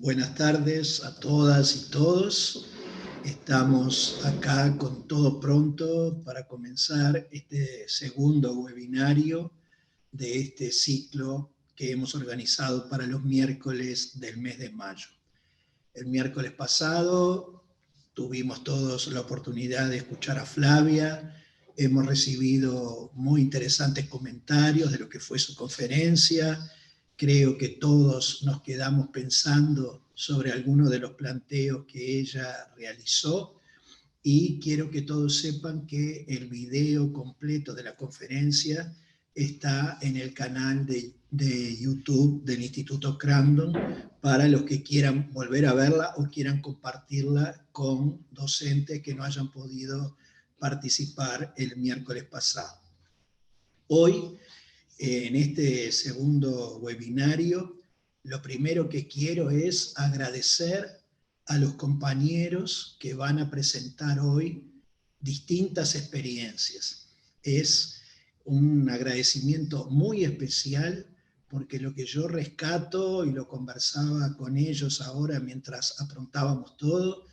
Buenas tardes a todas y todos. Estamos acá con todo pronto para comenzar este segundo webinario de este ciclo que hemos organizado para los miércoles del mes de mayo. El miércoles pasado tuvimos todos la oportunidad de escuchar a Flavia. Hemos recibido muy interesantes comentarios de lo que fue su conferencia. Creo que todos nos quedamos pensando sobre algunos de los planteos que ella realizó y quiero que todos sepan que el video completo de la conferencia está en el canal de YouTube del Instituto Crandon para los que quieran volver a verla o quieran compartirla con docentes que no hayan podido participar el miércoles pasado. Hoy, en este segundo webinario, lo primero que quiero es agradecer a los compañeros que van a presentar hoy distintas experiencias. Es un agradecimiento muy especial porque lo que yo rescato, y lo conversaba con ellos ahora mientras aprontábamos todo,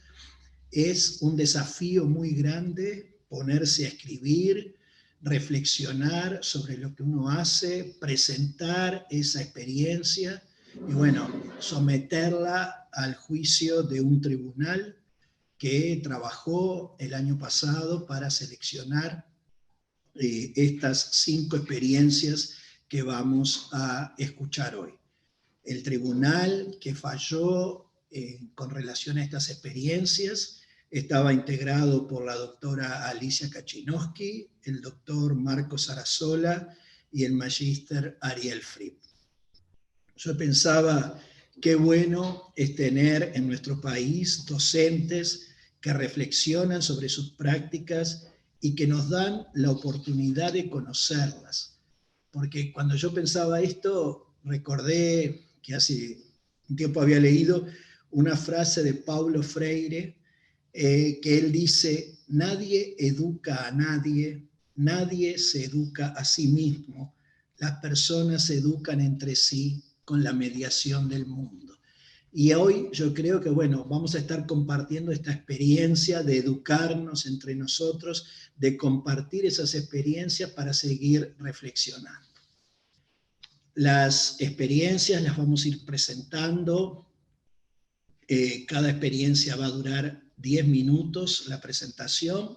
es un desafío muy grande ponerse a escribir, reflexionar sobre lo que uno hace, presentar esa experiencia y bueno, someterla al juicio de un tribunal que trabajó el año pasado para seleccionar estas 5 experiencias que vamos a escuchar hoy. El tribunal que falló con relación a estas experiencias estaba integrado por la doctora Alicia Kachinowski, el doctor Marco Sarasola y el magíster Ariel Fripp. Yo pensaba qué bueno es tener en nuestro país docentes que reflexionan sobre sus prácticas y que nos dan la oportunidad de conocerlas. Porque cuando yo pensaba esto, recordé que hace un tiempo había leído una frase de Paulo Freire, que él dice: nadie educa a nadie, nadie se educa a sí mismo, las personas se educan entre sí con la mediación del mundo. Y hoy yo creo que, bueno, vamos a estar compartiendo esta experiencia de educarnos entre nosotros, de compartir esas experiencias para seguir reflexionando. Las experiencias las vamos a ir presentando. Cada experiencia va a durar 10 minutos la presentación.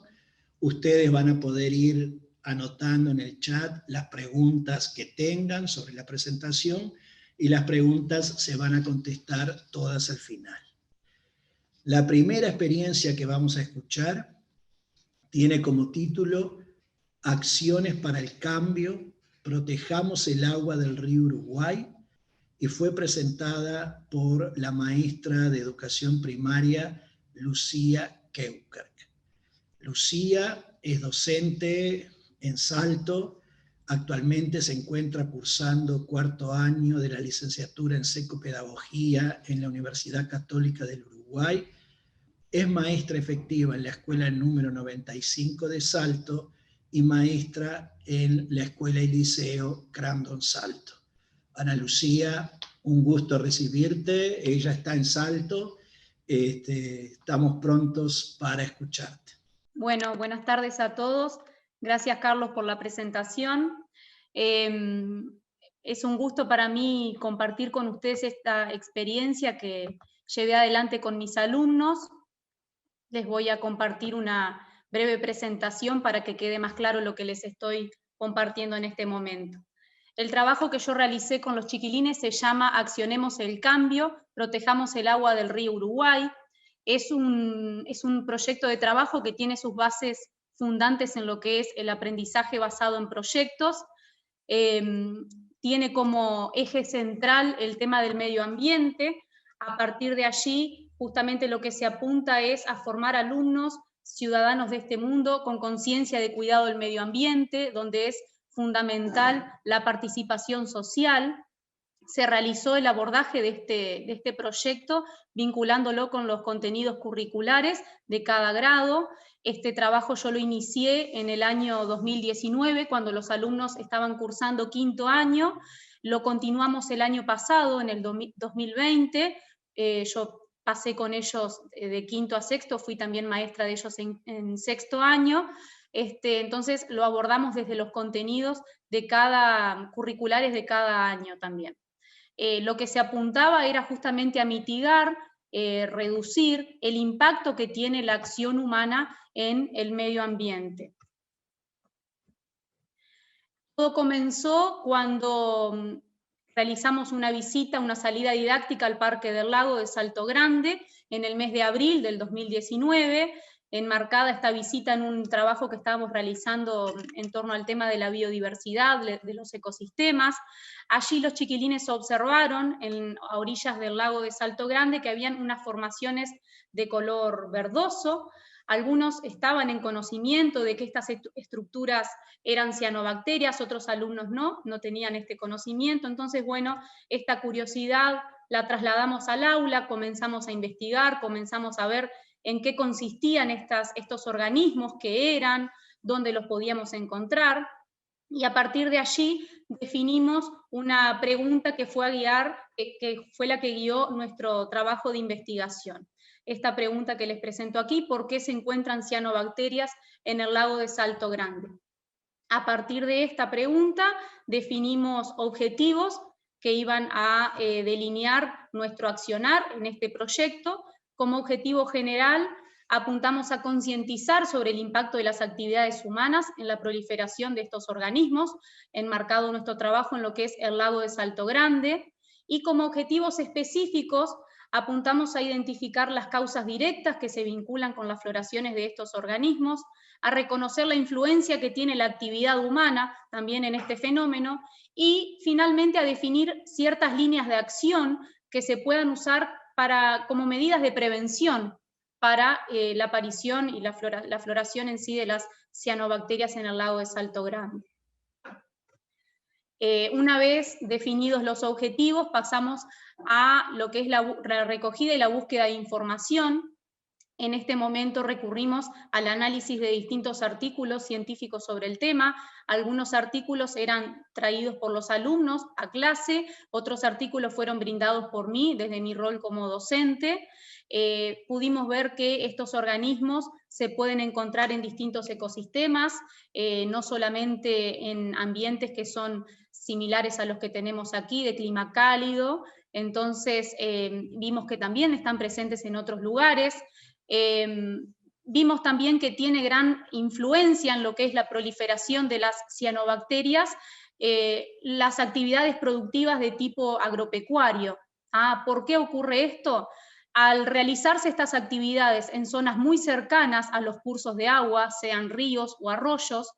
Ustedes van a poder ir anotando en el chat las preguntas que tengan sobre la presentación y las preguntas se van a contestar todas al final. La primera experiencia que vamos a escuchar tiene como título Acciones para el Cambio, protejamos el agua del río Uruguay, y fue presentada por la maestra de educación primaria Lucía Keukirk. Lucía es docente en Salto, actualmente se encuentra cursando 4º año de la licenciatura en psicopedagogía en la Universidad Católica del Uruguay, es maestra efectiva en la escuela número 95 de Salto y maestra en la escuela y liceo Crandon Salto. Ana Lucía, un gusto recibirte, ella está en Salto, estamos prontos para escucharte. Bueno, buenas tardes a todos, gracias Carlos por la presentación. Es un gusto para mí compartir con ustedes esta experiencia que llevé adelante con mis alumnos. Les voy a compartir una breve presentación para que quede más claro lo que les estoy compartiendo en este momento. El trabajo que yo realicé con los chiquilines se llama Accionemos el Cambio, protejamos el agua del río Uruguay. Es un proyecto de trabajo que tiene sus bases fundantes en lo que es el aprendizaje basado en proyectos. Tiene como eje central el tema del medio ambiente. A partir de allí, justamente lo que se apunta es a formar alumnos ciudadanos de este mundo con conciencia de cuidado del medio ambiente, donde es fundamental la participación social. Se realizó el abordaje de este proyecto vinculándolo con los contenidos curriculares de cada grado. Este trabajo yo lo inicié en el año 2019, cuando los alumnos estaban cursando 5º año. Lo continuamos el año pasado, en el 2020, yo pasé con ellos de quinto a sexto, fui también maestra de ellos en sexto año, entonces lo abordamos desde los contenidos de curriculares de cada año también. Lo que se apuntaba era justamente a mitigar, reducir el impacto que tiene la acción humana en el medio ambiente. Todo comenzó cuando realizamos una visita, una salida didáctica al Parque del Lago de Salto Grande en el mes de abril del 2019, enmarcada esta visita en un trabajo que estábamos realizando en torno al tema de la biodiversidad, de los ecosistemas. Allí los chiquilines observaron a orillas del lago de Salto Grande que habían unas formaciones de color verdoso. Algunos estaban en conocimiento de que estas estructuras eran cianobacterias, otros alumnos no tenían este conocimiento. Entonces, bueno, esta curiosidad la trasladamos al aula, comenzamos a investigar, comenzamos a ver en qué consistían estos organismos, qué eran, dónde los podíamos encontrar, y a partir de allí definimos una pregunta que fue la que guió nuestro trabajo de investigación. Esta pregunta que les presento aquí: ¿por qué se encuentran cianobacterias en el lago de Salto Grande? A partir de esta pregunta definimos objetivos que iban a delinear nuestro accionar en este proyecto. Como objetivo general, apuntamos a concientizar sobre el impacto de las actividades humanas en la proliferación de estos organismos, enmarcado nuestro trabajo en lo que es el lago de Salto Grande, y como objetivos específicos apuntamos a identificar las causas directas que se vinculan con las floraciones de estos organismos, a reconocer la influencia que tiene la actividad humana también en este fenómeno, y finalmente a definir ciertas líneas de acción que se puedan usar como medidas de prevención para la aparición y la floración en sí de las cianobacterias en el lago de Salto Grande. Una vez definidos los objetivos, pasamos a lo que es la recogida y la búsqueda de información. En este momento recurrimos al análisis de distintos artículos científicos sobre el tema. Algunos artículos eran traídos por los alumnos a clase, otros artículos fueron brindados por mí desde mi rol como docente. Pudimos ver que estos organismos se pueden encontrar en distintos ecosistemas, no solamente en ambientes que son similares a los que tenemos aquí, de clima cálido. Entonces vimos que también están presentes en otros lugares. Vimos también que tiene gran influencia en lo que es la proliferación de las cianobacterias, las actividades productivas de tipo agropecuario. ¿Por qué ocurre esto? Al realizarse estas actividades en zonas muy cercanas a los cursos de agua, sean ríos o arroyos,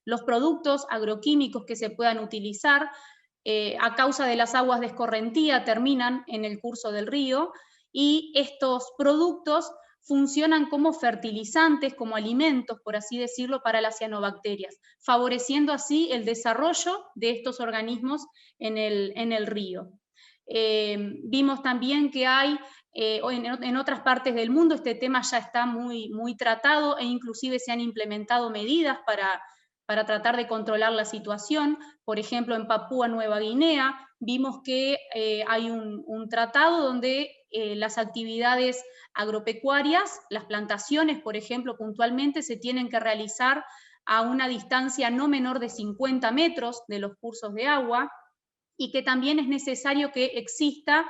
los productos agroquímicos que se puedan utilizar a causa de las aguas de escorrentía terminan en el curso del río, y estos productos funcionan como fertilizantes, como alimentos, por así decirlo, para las cianobacterias, favoreciendo así el desarrollo de estos organismos en el río. Vimos también que hay, en otras partes del mundo este tema ya está muy tratado, e inclusive se han implementado medidas para tratar de controlar la situación. Por ejemplo, en Papúa Nueva Guinea vimos que hay un tratado donde las actividades agropecuarias, las plantaciones, por ejemplo, puntualmente se tienen que realizar a una distancia no menor de 50 metros de los cursos de agua, y que también es necesario que exista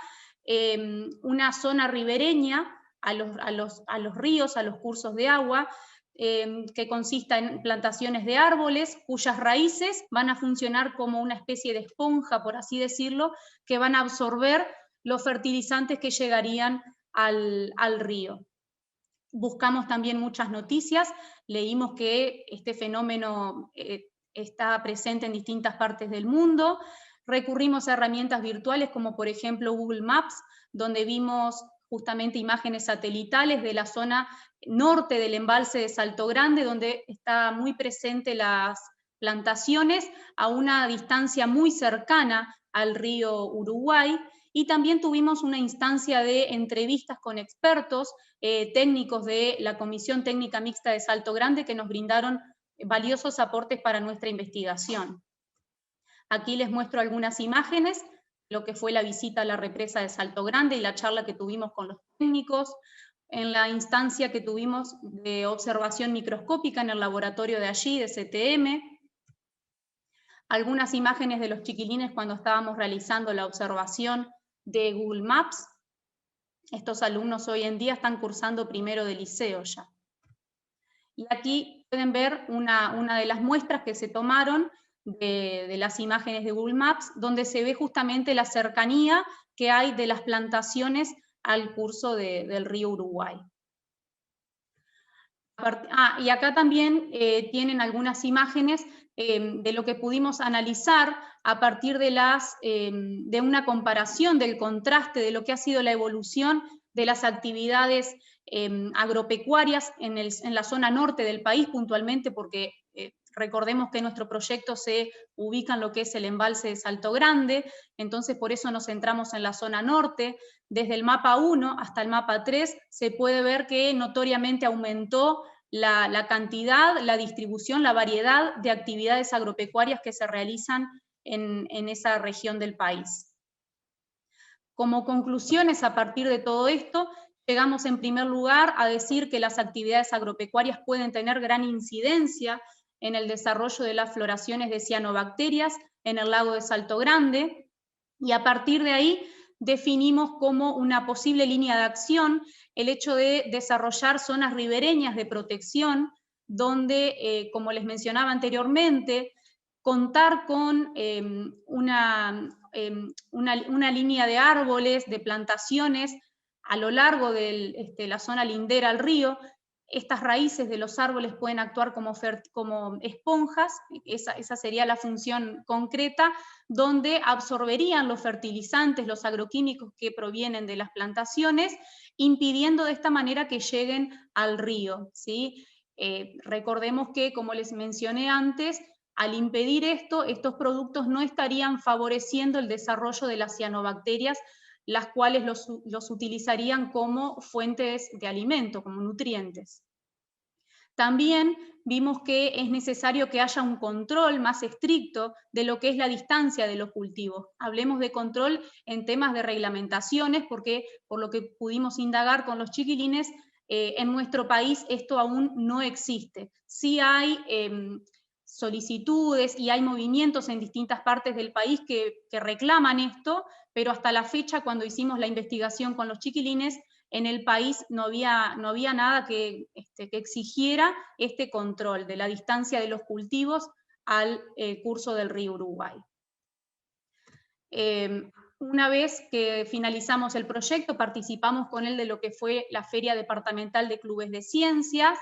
una zona ribereña a los ríos, a los cursos de agua, que consista en plantaciones de árboles cuyas raíces van a funcionar como una especie de esponja, por así decirlo, que van a absorber los fertilizantes que llegarían al río. Buscamos también muchas noticias, leímos que este fenómeno está presente en distintas partes del mundo. Recurrimos a herramientas virtuales como por ejemplo Google Maps, donde vimos justamente imágenes satelitales de la zona norte del embalse de Salto Grande, donde está muy presente las plantaciones a una distancia muy cercana al río Uruguay. Y también tuvimos una instancia de entrevistas con expertos técnicos de la Comisión Técnica Mixta de Salto Grande, que nos brindaron valiosos aportes para nuestra investigación. Aquí les muestro algunas imágenes lo que fue la visita a la represa de Salto Grande y la charla que tuvimos con los técnicos, en la instancia que tuvimos de observación microscópica en el laboratorio de allí, de CTM, algunas imágenes de los chiquilines cuando estábamos realizando la observación de Google Maps. Estos alumnos hoy en día están cursando primero de liceo ya. Y aquí pueden ver una de las muestras que se tomaron de las imágenes de Google Maps, donde se ve justamente la cercanía que hay de las plantaciones al curso del río Uruguay. Y acá también tienen algunas imágenes de lo que pudimos analizar a partir de una comparación del contraste de lo que ha sido la evolución de las actividades agropecuarias en la zona norte del país, puntualmente porque recordemos que nuestro proyecto se ubica en lo que es el embalse de Salto Grande, entonces por eso nos centramos en la zona norte. Desde el mapa 1 hasta el mapa 3 se puede ver que notoriamente aumentó la cantidad, la distribución, la variedad de actividades agropecuarias que se realizan en esa región del país. Como conclusiones a partir de todo esto, llegamos en primer lugar a decir que las actividades agropecuarias pueden tener gran incidencia en el desarrollo de las floraciones de cianobacterias en el lago de Salto Grande, y a partir de ahí definimos como una posible línea de acción el hecho de desarrollar zonas ribereñas de protección, donde, como les mencionaba anteriormente, contar con una línea de árboles, de plantaciones a lo largo de la zona lindera al río. Estas raíces de los árboles pueden actuar como esponjas, esa sería la función concreta, donde absorberían los fertilizantes, los agroquímicos que provienen de las plantaciones, impidiendo de esta manera que lleguen al río, ¿sí? Recordemos que, como les mencioné antes, al impedir esto, estos productos no estarían favoreciendo el desarrollo de las cianobacterias, las cuales los utilizarían como fuentes de alimento, como nutrientes. También vimos que es necesario que haya un control más estricto de lo que es la distancia de los cultivos. Hablemos de control en temas de reglamentaciones, porque por lo que pudimos indagar con los chiquilines, en nuestro país esto aún no existe. Sí hay solicitudes y hay movimientos en distintas partes del país que reclaman esto, pero hasta la fecha, cuando hicimos la investigación con los chiquilines, en el país no había nada que exigiera este control de la distancia de los cultivos al curso del río Uruguay. Una vez que finalizamos el proyecto, participamos con él de lo que fue la Feria Departamental de Clubes de Ciencias.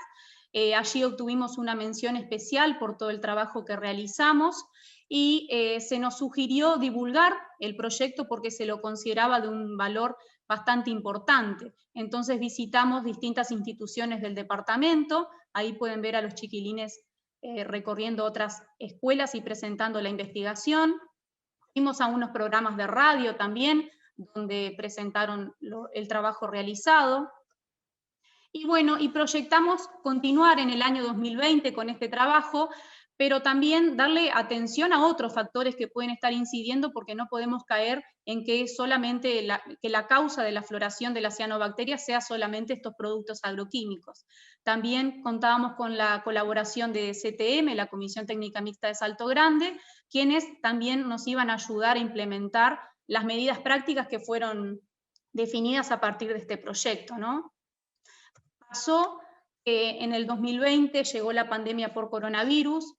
Allí obtuvimos una mención especial por todo el trabajo que realizamos y se nos sugirió divulgar el proyecto porque se lo consideraba de un valor bastante importante. Entonces visitamos distintas instituciones del departamento, ahí pueden ver a los chiquilines recorriendo otras escuelas y presentando la investigación. Fuimos a unos programas de radio también, donde presentaron el trabajo realizado. Y bueno, y proyectamos continuar en el año 2020 con este trabajo, pero también darle atención a otros factores que pueden estar incidiendo, porque no podemos caer en que solamente la causa de la floración de las cianobacterias sea solamente estos productos agroquímicos. También contábamos con la colaboración de CTM, la Comisión Técnica Mixta de Salto Grande, quienes también nos iban a ayudar a implementar las medidas prácticas que fueron definidas a partir de este proyecto, ¿no? Pasó que en el 2020 llegó la pandemia por coronavirus,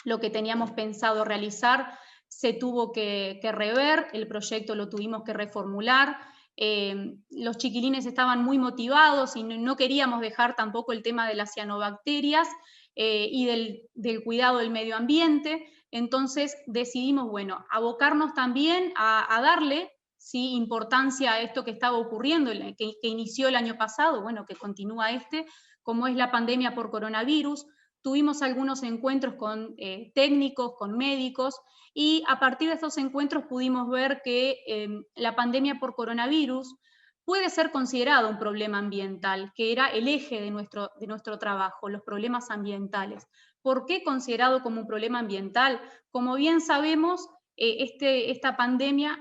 lo que teníamos pensado realizar se tuvo que rever, el proyecto lo tuvimos que reformular, los chiquilines estaban muy motivados y no queríamos dejar tampoco el tema de las cianobacterias y del cuidado del medio ambiente, entonces decidimos, bueno, abocarnos también a darle, ¿sí?, importancia a esto que estaba ocurriendo, que inició el año pasado, bueno, que continúa como es la pandemia por coronavirus. Tuvimos algunos encuentros con técnicos, con médicos, y a partir de estos encuentros pudimos ver que la pandemia por coronavirus puede ser considerado un problema ambiental, que era el eje de nuestro trabajo, los problemas ambientales. ¿Por qué considerado como un problema ambiental? Como bien sabemos, esta pandemia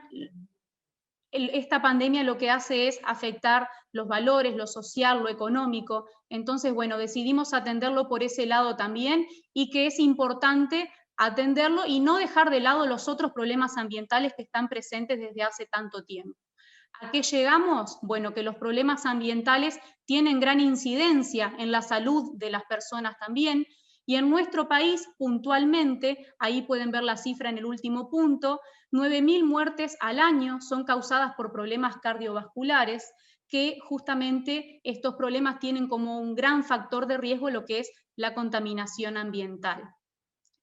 lo que hace es afectar los valores, lo social, lo económico. Entonces, bueno, decidimos atenderlo por ese lado también, y que es importante atenderlo y no dejar de lado los otros problemas ambientales que están presentes desde hace tanto tiempo. ¿A qué llegamos? Bueno, que los problemas ambientales tienen gran incidencia en la salud de las personas también, y en nuestro país puntualmente, ahí pueden ver la cifra en el último punto, 9.000 muertes al año son causadas por problemas cardiovasculares, que justamente estos problemas tienen como un gran factor de riesgo lo que es la contaminación ambiental.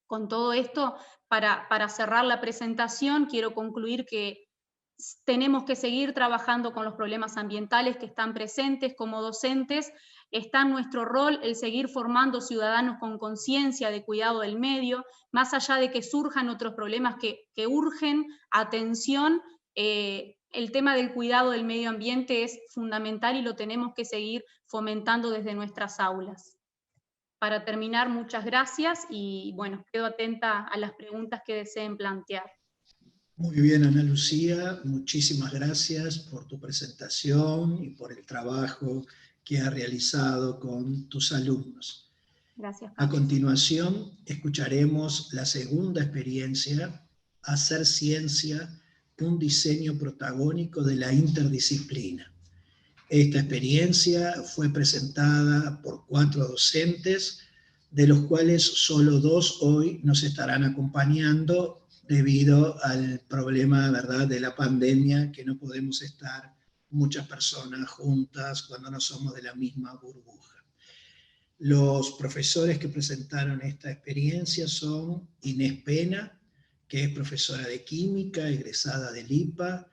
Con todo esto, para cerrar la presentación, quiero concluir que tenemos que seguir trabajando con los problemas ambientales que están presentes. Como docentes, está en nuestro rol el seguir formando ciudadanos con conciencia de cuidado del medio, más allá de que surjan otros problemas que urgen atención. El tema del cuidado del medio ambiente es fundamental y lo tenemos que seguir fomentando desde nuestras aulas. Para terminar, muchas gracias y bueno, quedo atenta a las preguntas que deseen plantear. Muy bien, Ana Lucía, muchísimas gracias por tu presentación y por el trabajo que has realizado con tus alumnos. Gracias, A continuación, escucharemos la segunda experiencia, Hacer Ciencia, un diseño protagónico de la interdisciplina. Esta experiencia fue presentada por 4 docentes, de los cuales solo 2 hoy nos estarán acompañando debido al problema, ¿verdad?, de la pandemia, que no podemos estar muchas personas juntas cuando no somos de la misma burbuja. Los profesores que presentaron esta experiencia son Inés Pena, que es profesora de química, egresada del IPA,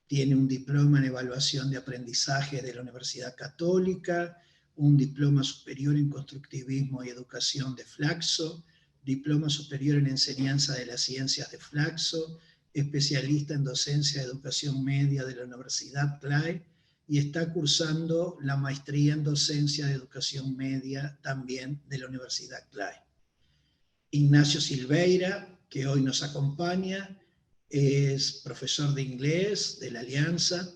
tiene un diploma en evaluación de aprendizaje de la Universidad Católica, un diploma superior en constructivismo y educación de Flaxo, diploma superior en enseñanza de las ciencias de Flaxo, especialista en docencia de educación media de la Universidad CLAE, y está cursando la maestría en docencia de educación media también de la Universidad CLAE. Ignacio Silveira, que hoy nos acompaña, es profesor de inglés de la Alianza,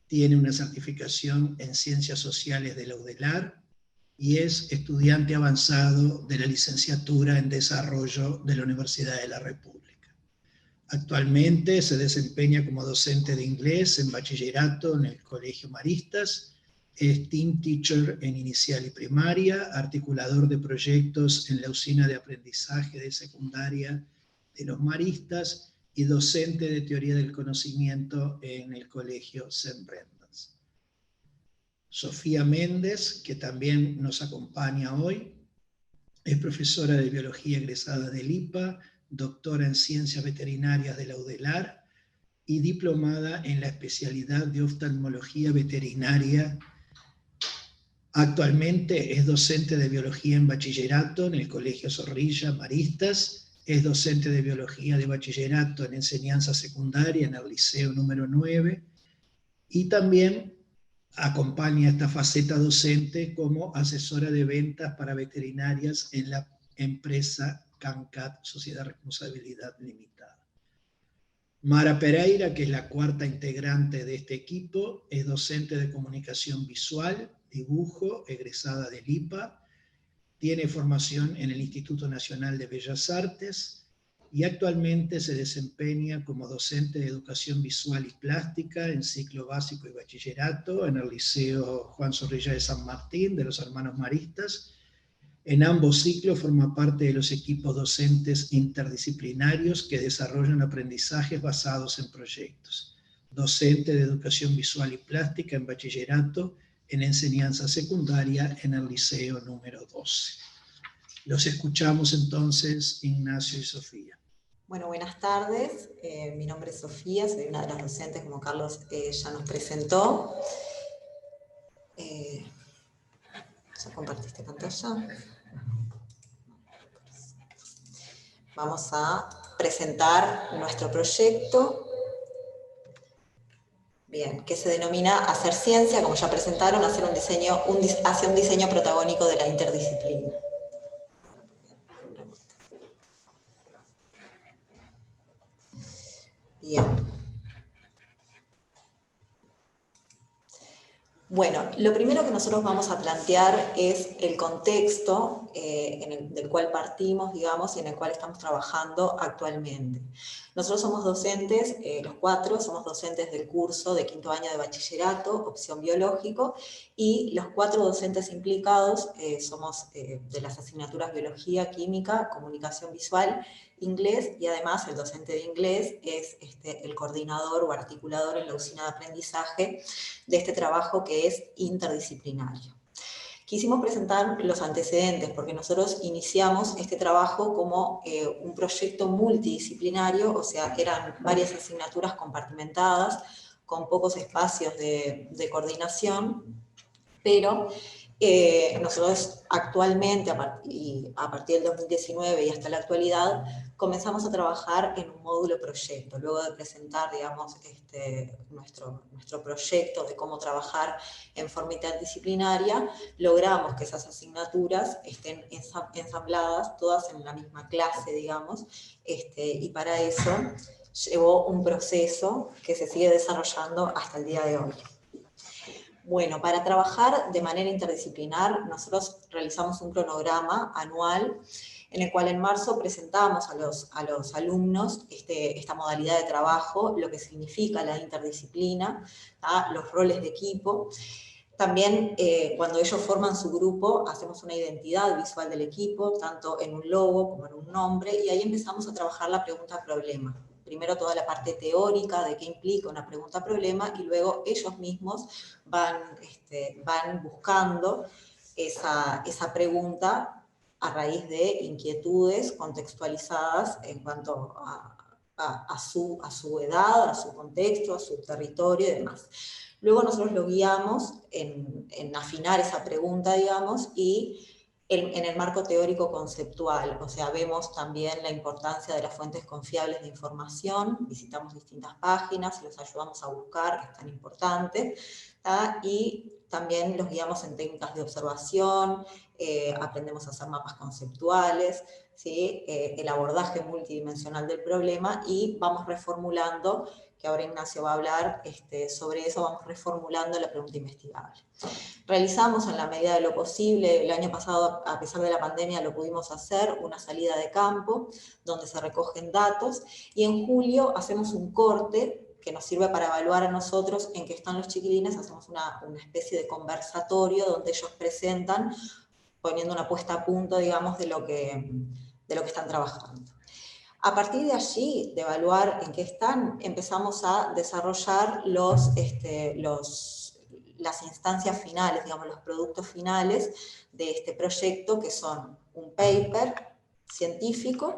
tiene una certificación en Ciencias Sociales de la UDELAR y es estudiante avanzado de la licenciatura en Desarrollo de la Universidad de la República. Actualmente se desempeña como docente de inglés en bachillerato en el Colegio Maristas, es team teacher en inicial y primaria, articulador de proyectos en la usina de aprendizaje de secundaria de los Maristas y docente de teoría del conocimiento en el Colegio St. Brendan's. Sofía Méndez, que también nos acompaña hoy, es profesora de biología egresada del IPA, doctora en ciencias veterinarias de la UDELAR y diplomada en la especialidad de oftalmología veterinaria. Actualmente es docente de biología en bachillerato en el Colegio Zorrilla Maristas, es docente de biología de bachillerato en enseñanza secundaria en el Liceo número 9 y también acompaña esta faceta docente como asesora de ventas para veterinarias en la empresa CanCat, Sociedad de Responsabilidad Limitada. Mara Pereira, que es la 4ª integrante de este equipo, es docente de comunicación visual, dibujo, egresada del IPA, tiene formación en el Instituto Nacional de Bellas Artes y actualmente se desempeña como docente de educación visual y plástica en ciclo básico y bachillerato en el Liceo Juan Zorrilla de San Martín de los Hermanos Maristas. En ambos ciclos forma parte de los equipos docentes interdisciplinarios que desarrollan aprendizajes basados en proyectos. Docente de educación visual y plástica en bachillerato en enseñanza secundaria en el Liceo número 12. Los escuchamos entonces, Ignacio y Sofía. Bueno, buenas tardes. Mi nombre es Sofía, soy una de las docentes, como Carlos ya nos presentó. ¿Ya compartiste pantalla? Vamos a presentar nuestro proyecto. Bien, que se denomina Hacer Ciencia, como ya presentaron, hacia un diseño protagónico de la interdisciplina. Bien. Bueno, lo primero que nosotros vamos a plantear es el contexto del cual partimos, digamos, y en el cual estamos trabajando actualmente. Nosotros somos docentes, los 4 somos docentes del curso de 5º año de bachillerato, opción biológico, y los 4 docentes implicados somos de las asignaturas biología, química, comunicación visual, inglés, y además el docente de inglés es el coordinador o articulador en la usina de aprendizaje de este trabajo que es interdisciplinario. Quisimos presentar los antecedentes porque nosotros iniciamos este trabajo como un proyecto multidisciplinario, o sea, eran varias asignaturas compartimentadas con pocos espacios de coordinación, pero nosotros actualmente, a partir del 2019 y hasta la actualidad, comenzamos a trabajar en un módulo proyecto. Luego de presentar, digamos, nuestro proyecto de cómo trabajar en forma interdisciplinaria, logramos que esas asignaturas estén ensambladas todas en la misma clase, digamos, y para eso llevó un proceso que se sigue desarrollando hasta el día de hoy. Bueno, para trabajar de manera interdisciplinar, nosotros realizamos un cronograma anual en el cual en marzo presentamos a los alumnos esta modalidad de trabajo, lo que significa la interdisciplina, los roles de equipo. También cuando ellos forman su grupo, hacemos una identidad visual del equipo, tanto en un logo como en un nombre, y ahí empezamos a trabajar la pregunta-problema. Primero toda la parte teórica de qué implica una pregunta-problema, y luego ellos mismos van buscando esa pregunta a raíz de inquietudes contextualizadas en cuanto a su edad, a su contexto, a su territorio y demás. Luego nosotros lo guiamos en afinar esa pregunta, digamos, y en el marco teórico conceptual, o sea, vemos también la importancia de las fuentes confiables de información, visitamos distintas páginas, los ayudamos a buscar, que es tan importante, y también los guiamos en técnicas de observación, aprendemos a hacer mapas conceptuales, ¿sí? El abordaje multidimensional del problema, y vamos reformulando, que ahora Ignacio va a hablar sobre eso, vamos reformulando la pregunta investigable. Realizamos en la medida de lo posible, el año pasado, a pesar de la pandemia, lo pudimos hacer, una salida de campo, donde se recogen datos, y en julio hacemos un corte, que nos sirve para evaluar a nosotros en qué están los chiquilines, hacemos una especie de conversatorio, donde ellos presentan, poniendo una puesta a punto, digamos, de lo que están trabajando. A partir de allí, de evaluar en qué están, empezamos a desarrollar las instancias finales, digamos, los productos finales de este proyecto, que son un paper científico,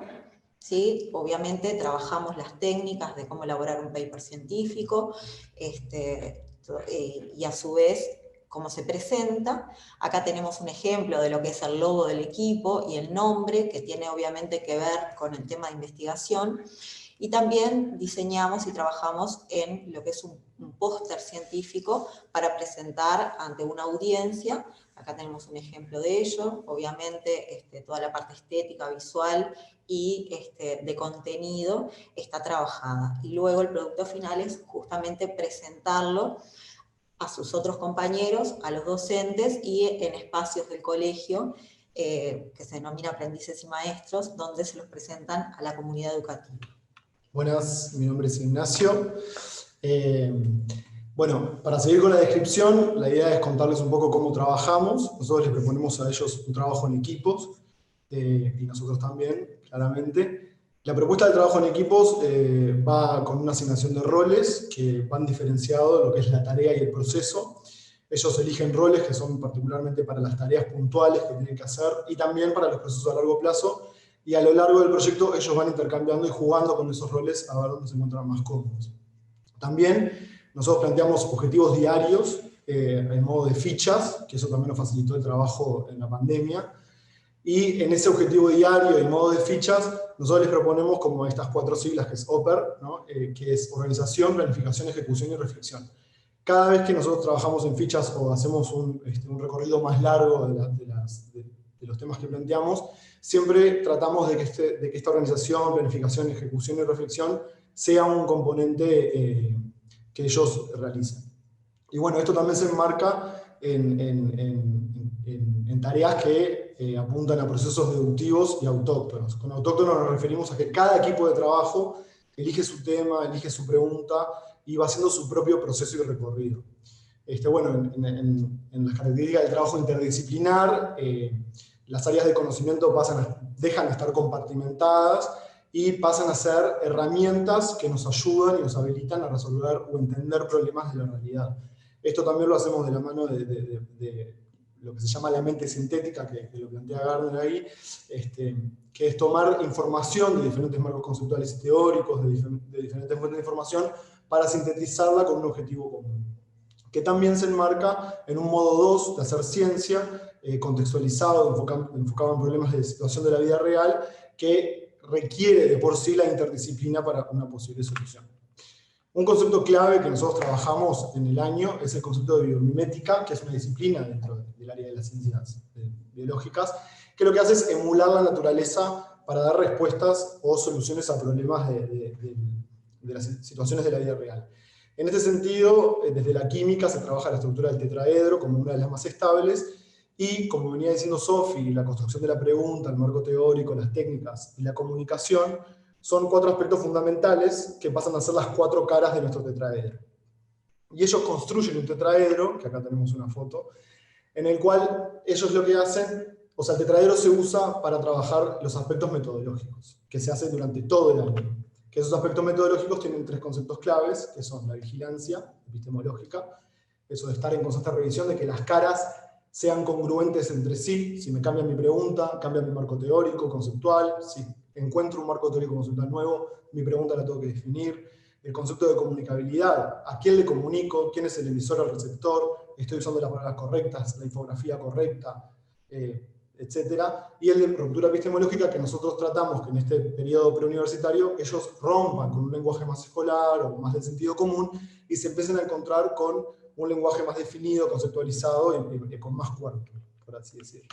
¿sí? Obviamente trabajamos las técnicas de cómo elaborar un paper científico, y a su vez cómo se presenta. Acá tenemos un ejemplo de lo que es el logo del equipo y el nombre, que tiene obviamente que ver con el tema de investigación. Y también diseñamos y trabajamos en lo que es un póster científico para presentar ante una audiencia. Acá tenemos un ejemplo de ello. Obviamente toda la parte estética, visual y de contenido está trabajada. Y luego el producto final es justamente presentarlo a sus otros compañeros, a los docentes, y en espacios del colegio, que se denomina aprendices y maestros, donde se los presentan a la comunidad educativa. Buenas, mi nombre es Ignacio. Bueno, para seguir con la descripción, la idea es contarles un poco cómo trabajamos. Nosotros les proponemos a ellos un trabajo en equipos, y nosotros también, claramente. La propuesta de trabajo en equipos va con una asignación de roles que van diferenciados de lo que es la tarea y el proceso. Ellos eligen roles que son particularmente para las tareas puntuales que tienen que hacer y también para los procesos a largo plazo. Y a lo largo del proyecto ellos van intercambiando y jugando con esos roles a ver dónde se encuentran más cómodos. También nosotros planteamos objetivos diarios en modo de fichas, que eso también nos facilitó el trabajo en la pandemia. Y en ese objetivo diario y modo de fichas, nosotros les proponemos como estas 4 siglas, que es OPER, ¿no? Que es organización, planificación, ejecución y reflexión. Cada vez que nosotros trabajamos en fichas o hacemos un recorrido más largo de los temas que planteamos, siempre tratamos de que esta organización, planificación, ejecución y reflexión sea un componente que ellos realicen. Y bueno, esto también se enmarca en tareas que apuntan a procesos deductivos y autóctonos. Con autóctonos nos referimos a que cada equipo de trabajo elige su tema, elige su pregunta y va haciendo su propio proceso y recorrido. Bueno, en las características del trabajo interdisciplinar, las áreas de conocimiento dejan de estar compartimentadas y pasan a ser herramientas que nos ayudan y nos habilitan a resolver o entender problemas de la realidad. Esto también lo hacemos de la mano de lo que se llama la mente sintética, que lo plantea Gardner ahí, que es tomar información de diferentes marcos conceptuales y teóricos, de diferentes fuentes de información, para sintetizarla con un objetivo común, que también se enmarca en un modo 2 de hacer ciencia, contextualizado, enfocado en problemas de situación de la vida real, que requiere de por sí la interdisciplina para una posible solución. Un concepto clave que nosotros trabajamos en el año es el concepto de biomimética, que es una disciplina dentro del área de las ciencias biológicas, que lo que hace es emular la naturaleza para dar respuestas o soluciones a problemas de las situaciones de la vida real. En este sentido, desde la química se trabaja la estructura del tetraedro como una de las más estables, y como venía diciendo Sofi, la construcción de la pregunta, el marco teórico, las técnicas y la comunicación son 4 aspectos fundamentales que pasan a ser las 4 caras de nuestro tetraedro. Y ellos construyen un tetraedro, que acá tenemos una foto, en el cual ellos lo que hacen, o sea, el tetraedro se usa para trabajar los aspectos metodológicos, que se hacen durante todo el año. Que esos aspectos metodológicos tienen 3 conceptos claves, que son la vigilancia epistemológica, eso de estar en constante revisión, de que las caras sean congruentes entre sí. Si me cambia mi pregunta, cambia mi marco teórico, conceptual. Si encuentro un marco teórico conceptual nuevo, mi pregunta la tengo que definir. El concepto de comunicabilidad, ¿a quién le comunico? ¿Quién es el emisor o el receptor? ¿Estoy usando las palabras correctas, la infografía correcta? Etcétera. Y el de ruptura epistemológica, que nosotros tratamos que en este periodo preuniversitario ellos rompan con un lenguaje más escolar o más del sentido común y se empiecen a encontrar con un lenguaje más definido, conceptualizado y con más cuerpo, por así decirlo.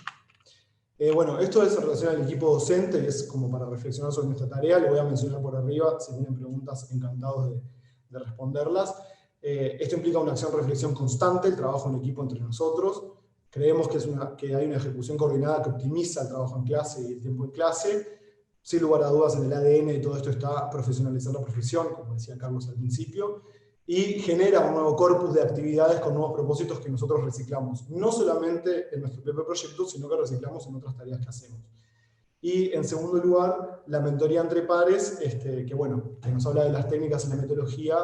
Bueno, esto es en relación al equipo docente, y es como para reflexionar sobre nuestra tarea. Lo voy a mencionar por arriba, si tienen preguntas, encantados de responderlas. Esto implica una acción-reflexión constante, el trabajo en equipo entre nosotros. Creemos que hay una ejecución coordinada que optimiza el trabajo en clase y el tiempo en clase. Sin lugar a dudas, en el ADN de todo esto está profesionalizar la profesión, como decía Carlos al principio, y genera un nuevo corpus de actividades con nuevos propósitos que nosotros reciclamos, no solamente en nuestro propio proyecto, sino que reciclamos en otras tareas que hacemos. Y en segundo lugar, la mentoría entre pares, que nos habla de las técnicas y la metodología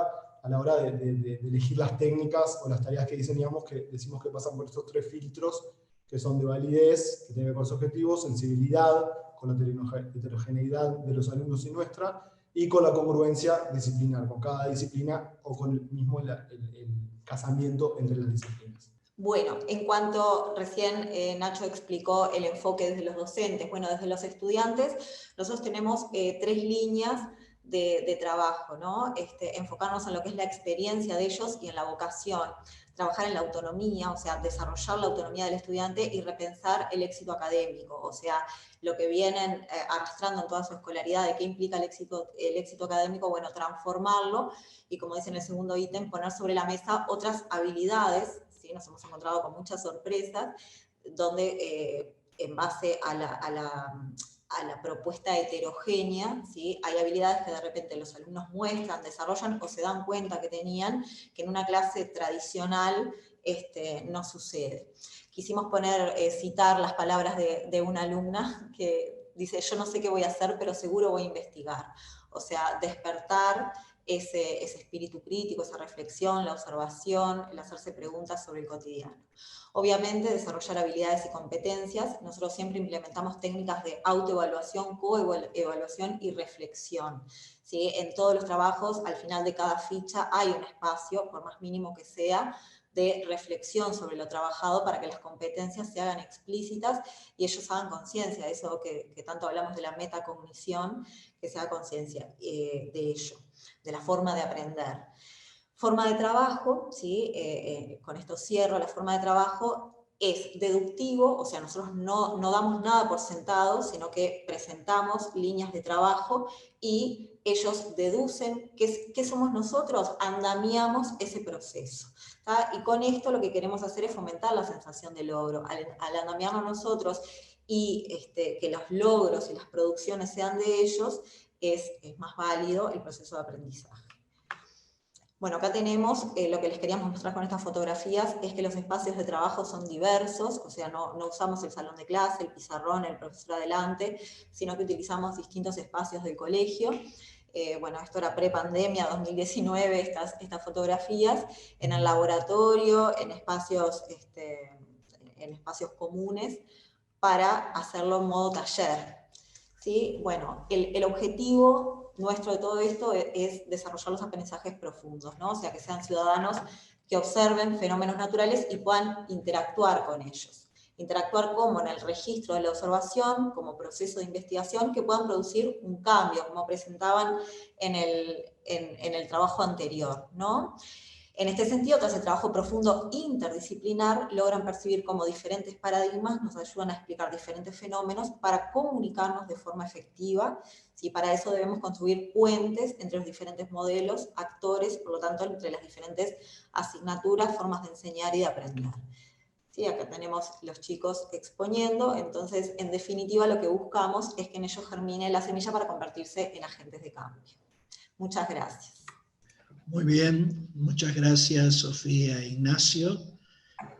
a la hora de elegir las técnicas o las tareas que diseñamos, que decimos que pasan por estos 3 filtros, que son de validez, que tiene que ver con los objetivos, sensibilidad, con la heterogeneidad de los alumnos y nuestra, y con la congruencia disciplinar, con cada disciplina o con el casamiento entre las disciplinas. Bueno, en cuanto recién Nacho explicó el enfoque desde los docentes, bueno, desde los estudiantes, nosotros tenemos 3 líneas de trabajo, ¿no? Enfocarnos en lo que es la experiencia de ellos y en la vocación, trabajar en la autonomía, o sea, desarrollar la autonomía del estudiante y repensar el éxito académico, o sea, lo que vienen arrastrando en toda su escolaridad, de qué implica el éxito académico, bueno, transformarlo y, como dice en el segundo ítem, poner sobre la mesa otras habilidades. ¿Sí? Nos hemos encontrado con muchas sorpresas, donde en base a la propuesta heterogénea, ¿sí? Hay habilidades que de repente los alumnos muestran, desarrollan o se dan cuenta que tenían, que en una clase tradicional no sucede. Quisimos citar las palabras de una alumna que dice: yo no sé qué voy a hacer, pero seguro voy a investigar. O sea, despertar ese espíritu crítico, esa reflexión, la observación, el hacerse preguntas sobre el cotidiano. Obviamente, desarrollar habilidades y competencias. Nosotros siempre implementamos técnicas de autoevaluación, coevaluación y reflexión. ¿Sí? En todos los trabajos, al final de cada ficha, hay un espacio, por más mínimo que sea, de reflexión sobre lo trabajado para que las competencias se hagan explícitas y ellos hagan conciencia de eso que tanto hablamos de la metacognición, que se haga conciencia de ello, de la forma de aprender. Forma de trabajo, ¿sí? Con esto cierro, la forma de trabajo es deductivo, o sea, nosotros no damos nada por sentado, sino que presentamos líneas de trabajo y ellos deducen qué somos nosotros, andamiamos ese proceso. ¿Tá? Y con esto lo que queremos hacer es fomentar la sensación de logro. Al andamiarnos nosotros y que los logros y las producciones sean de ellos, es más válido el proceso de aprendizaje. Bueno, acá tenemos lo que les queríamos mostrar con estas fotografías, es que los espacios de trabajo son diversos, o sea, no usamos el salón de clase, el pizarrón, el profesor adelante, sino que utilizamos distintos espacios del colegio. Bueno, esto era pre-pandemia, 2019, estas fotografías, en el laboratorio, en espacios comunes, para hacerlo en modo taller. ¿Sí? Bueno, el objetivo nuestro de todo esto es desarrollar los aprendizajes profundos, ¿no? O sea, que sean ciudadanos que observen fenómenos naturales y puedan interactuar con ellos. Interactuar como en el registro de la observación, como proceso de investigación, que puedan producir un cambio, como presentaban en el trabajo anterior, ¿no? En este sentido, tras el trabajo profundo interdisciplinar, logran percibir cómo diferentes paradigmas nos ayudan a explicar diferentes fenómenos para comunicarnos de forma efectiva. ¿Sí? Para eso debemos construir puentes entre los diferentes modelos, actores, por lo tanto, entre las diferentes asignaturas, formas de enseñar y de aprender. ¿Sí? Acá tenemos los chicos exponiendo, entonces, en definitiva, lo que buscamos es que en ellos germine la semilla para convertirse en agentes de cambio. Muchas gracias. Muy bien, muchas gracias Sofía e Ignacio.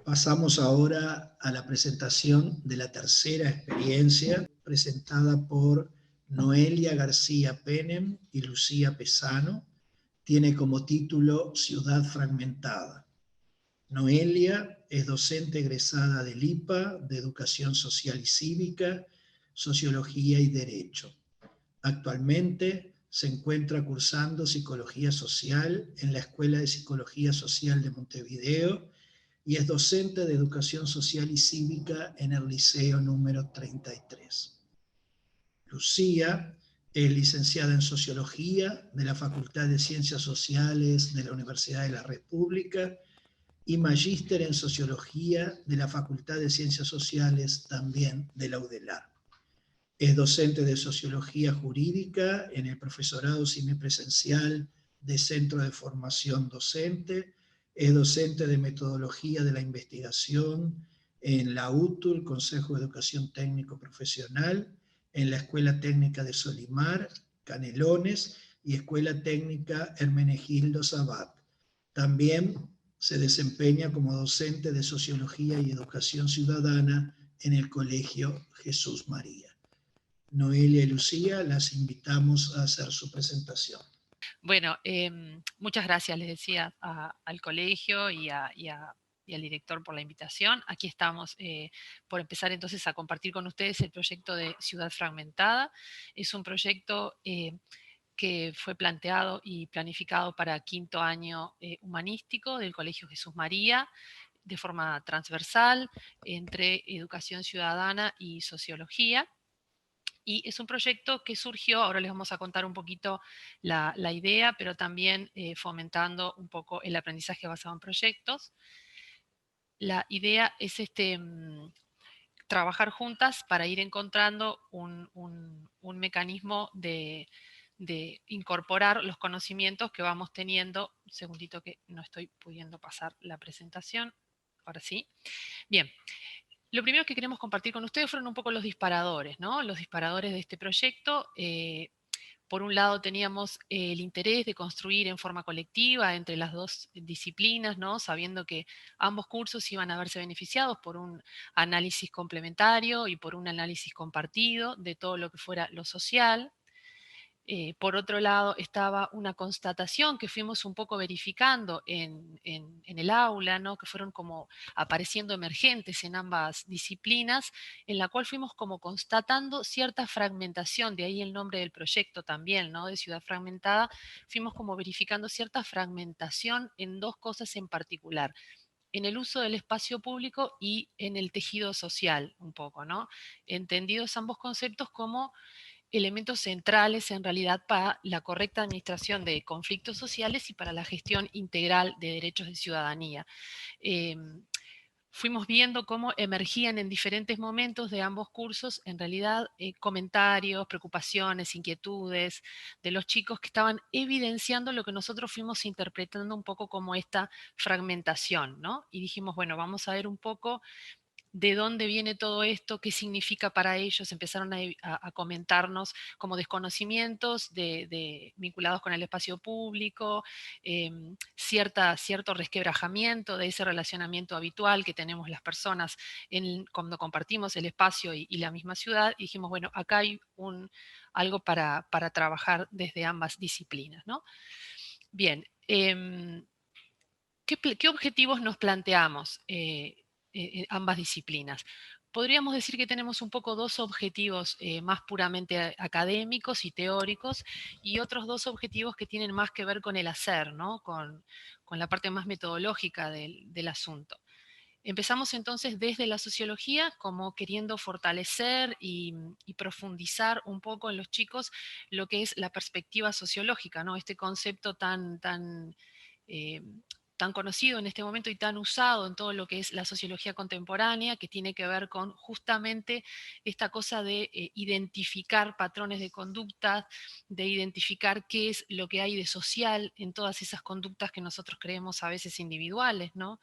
Pasamos ahora a la presentación de la tercera experiencia, presentada por Noelia García Penem y Lucía Pesano. Tiene como título Ciudad Fragmentada. Noelia es docente egresada del IPA, de Educación Social y Cívica, Sociología y Derecho. Actualmente se encuentra cursando Psicología Social en la Escuela de Psicología Social de Montevideo y es docente de Educación Social y Cívica en el Liceo número 33. Lucía es licenciada en Sociología de la Facultad de Ciencias Sociales de la Universidad de la República y magíster en Sociología de la Facultad de Ciencias Sociales también de la UDELAR. Es docente de Sociología Jurídica en el Profesorado Semipresencial de Centro de Formación Docente. Es docente de Metodología de la Investigación en la UTU, el Consejo de Educación Técnico Profesional, en la Escuela Técnica de Solimar, Canelones, y Escuela Técnica Hermenegildo Sabat. También se desempeña como docente de Sociología y Educación Ciudadana en el Colegio Jesús María. Noelia y Lucía, las invitamos a hacer su presentación. Bueno, muchas gracias, les decía, al colegio y al director por la invitación. Aquí estamos por empezar entonces a compartir con ustedes el proyecto de Ciudad Fragmentada. Es un proyecto que fue planteado y planificado para quinto año humanístico del Colegio Jesús María, de forma transversal entre educación ciudadana y sociología. Y es un proyecto que surgió, ahora les vamos a contar un poquito la idea, pero también fomentando un poco el aprendizaje basado en proyectos. La idea es trabajar juntas para ir encontrando un mecanismo de incorporar los conocimientos que vamos teniendo. Un segundito que no estoy pudiendo pasar la presentación. Ahora sí. Bien. Lo primero que queremos compartir con ustedes fueron un poco los disparadores, ¿no? Los disparadores de este proyecto. Por un lado teníamos el interés de construir en forma colectiva entre las dos disciplinas, ¿no? Sabiendo que ambos cursos iban a verse beneficiados por un análisis complementario y por un análisis compartido de todo lo que fuera lo social. Por otro lado, estaba una constatación que fuimos un poco verificando en el aula, ¿no? Que fueron como apareciendo emergentes en ambas disciplinas, en la cual fuimos como constatando cierta fragmentación, de ahí el nombre del proyecto también, ¿no? De Ciudad Fragmentada, fuimos como verificando cierta fragmentación en dos cosas en particular: en el uso del espacio público y en el tejido social, un poco, ¿no? Entendidos ambos conceptos como elementos centrales en realidad para la correcta administración de conflictos sociales y para la gestión integral de derechos de ciudadanía. fuimos viendo cómo emergían en diferentes momentos de ambos cursos, en realidad, comentarios, preocupaciones, inquietudes de los chicos que estaban evidenciando lo que nosotros fuimos interpretando un poco como esta fragmentación, ¿no? Y dijimos, bueno, vamos a ver un poco de dónde viene todo esto, qué significa para ellos. Empezaron a comentarnos como desconocimientos vinculados con el espacio público, cierto resquebrajamiento de ese relacionamiento habitual que tenemos las personas cuando compartimos el espacio y la misma ciudad. Y dijimos, bueno, acá hay algo para trabajar desde ambas disciplinas, ¿no? Bien, ¿qué objetivos nos planteamos ambas disciplinas? Podríamos decir que tenemos un poco dos objetivos más puramente académicos y teóricos, y otros dos objetivos que tienen más que ver con el hacer, ¿no? Con la parte más metodológica del asunto. Empezamos entonces desde la sociología, como queriendo fortalecer y profundizar un poco en los chicos lo que es la perspectiva sociológica, ¿no? Este concepto eh, tan conocido en este momento y tan usado en todo lo que es la sociología contemporánea, que tiene que ver con justamente esta cosa de identificar patrones de conducta, de identificar qué es lo que hay de social en todas esas conductas que nosotros creemos a veces individuales, ¿no?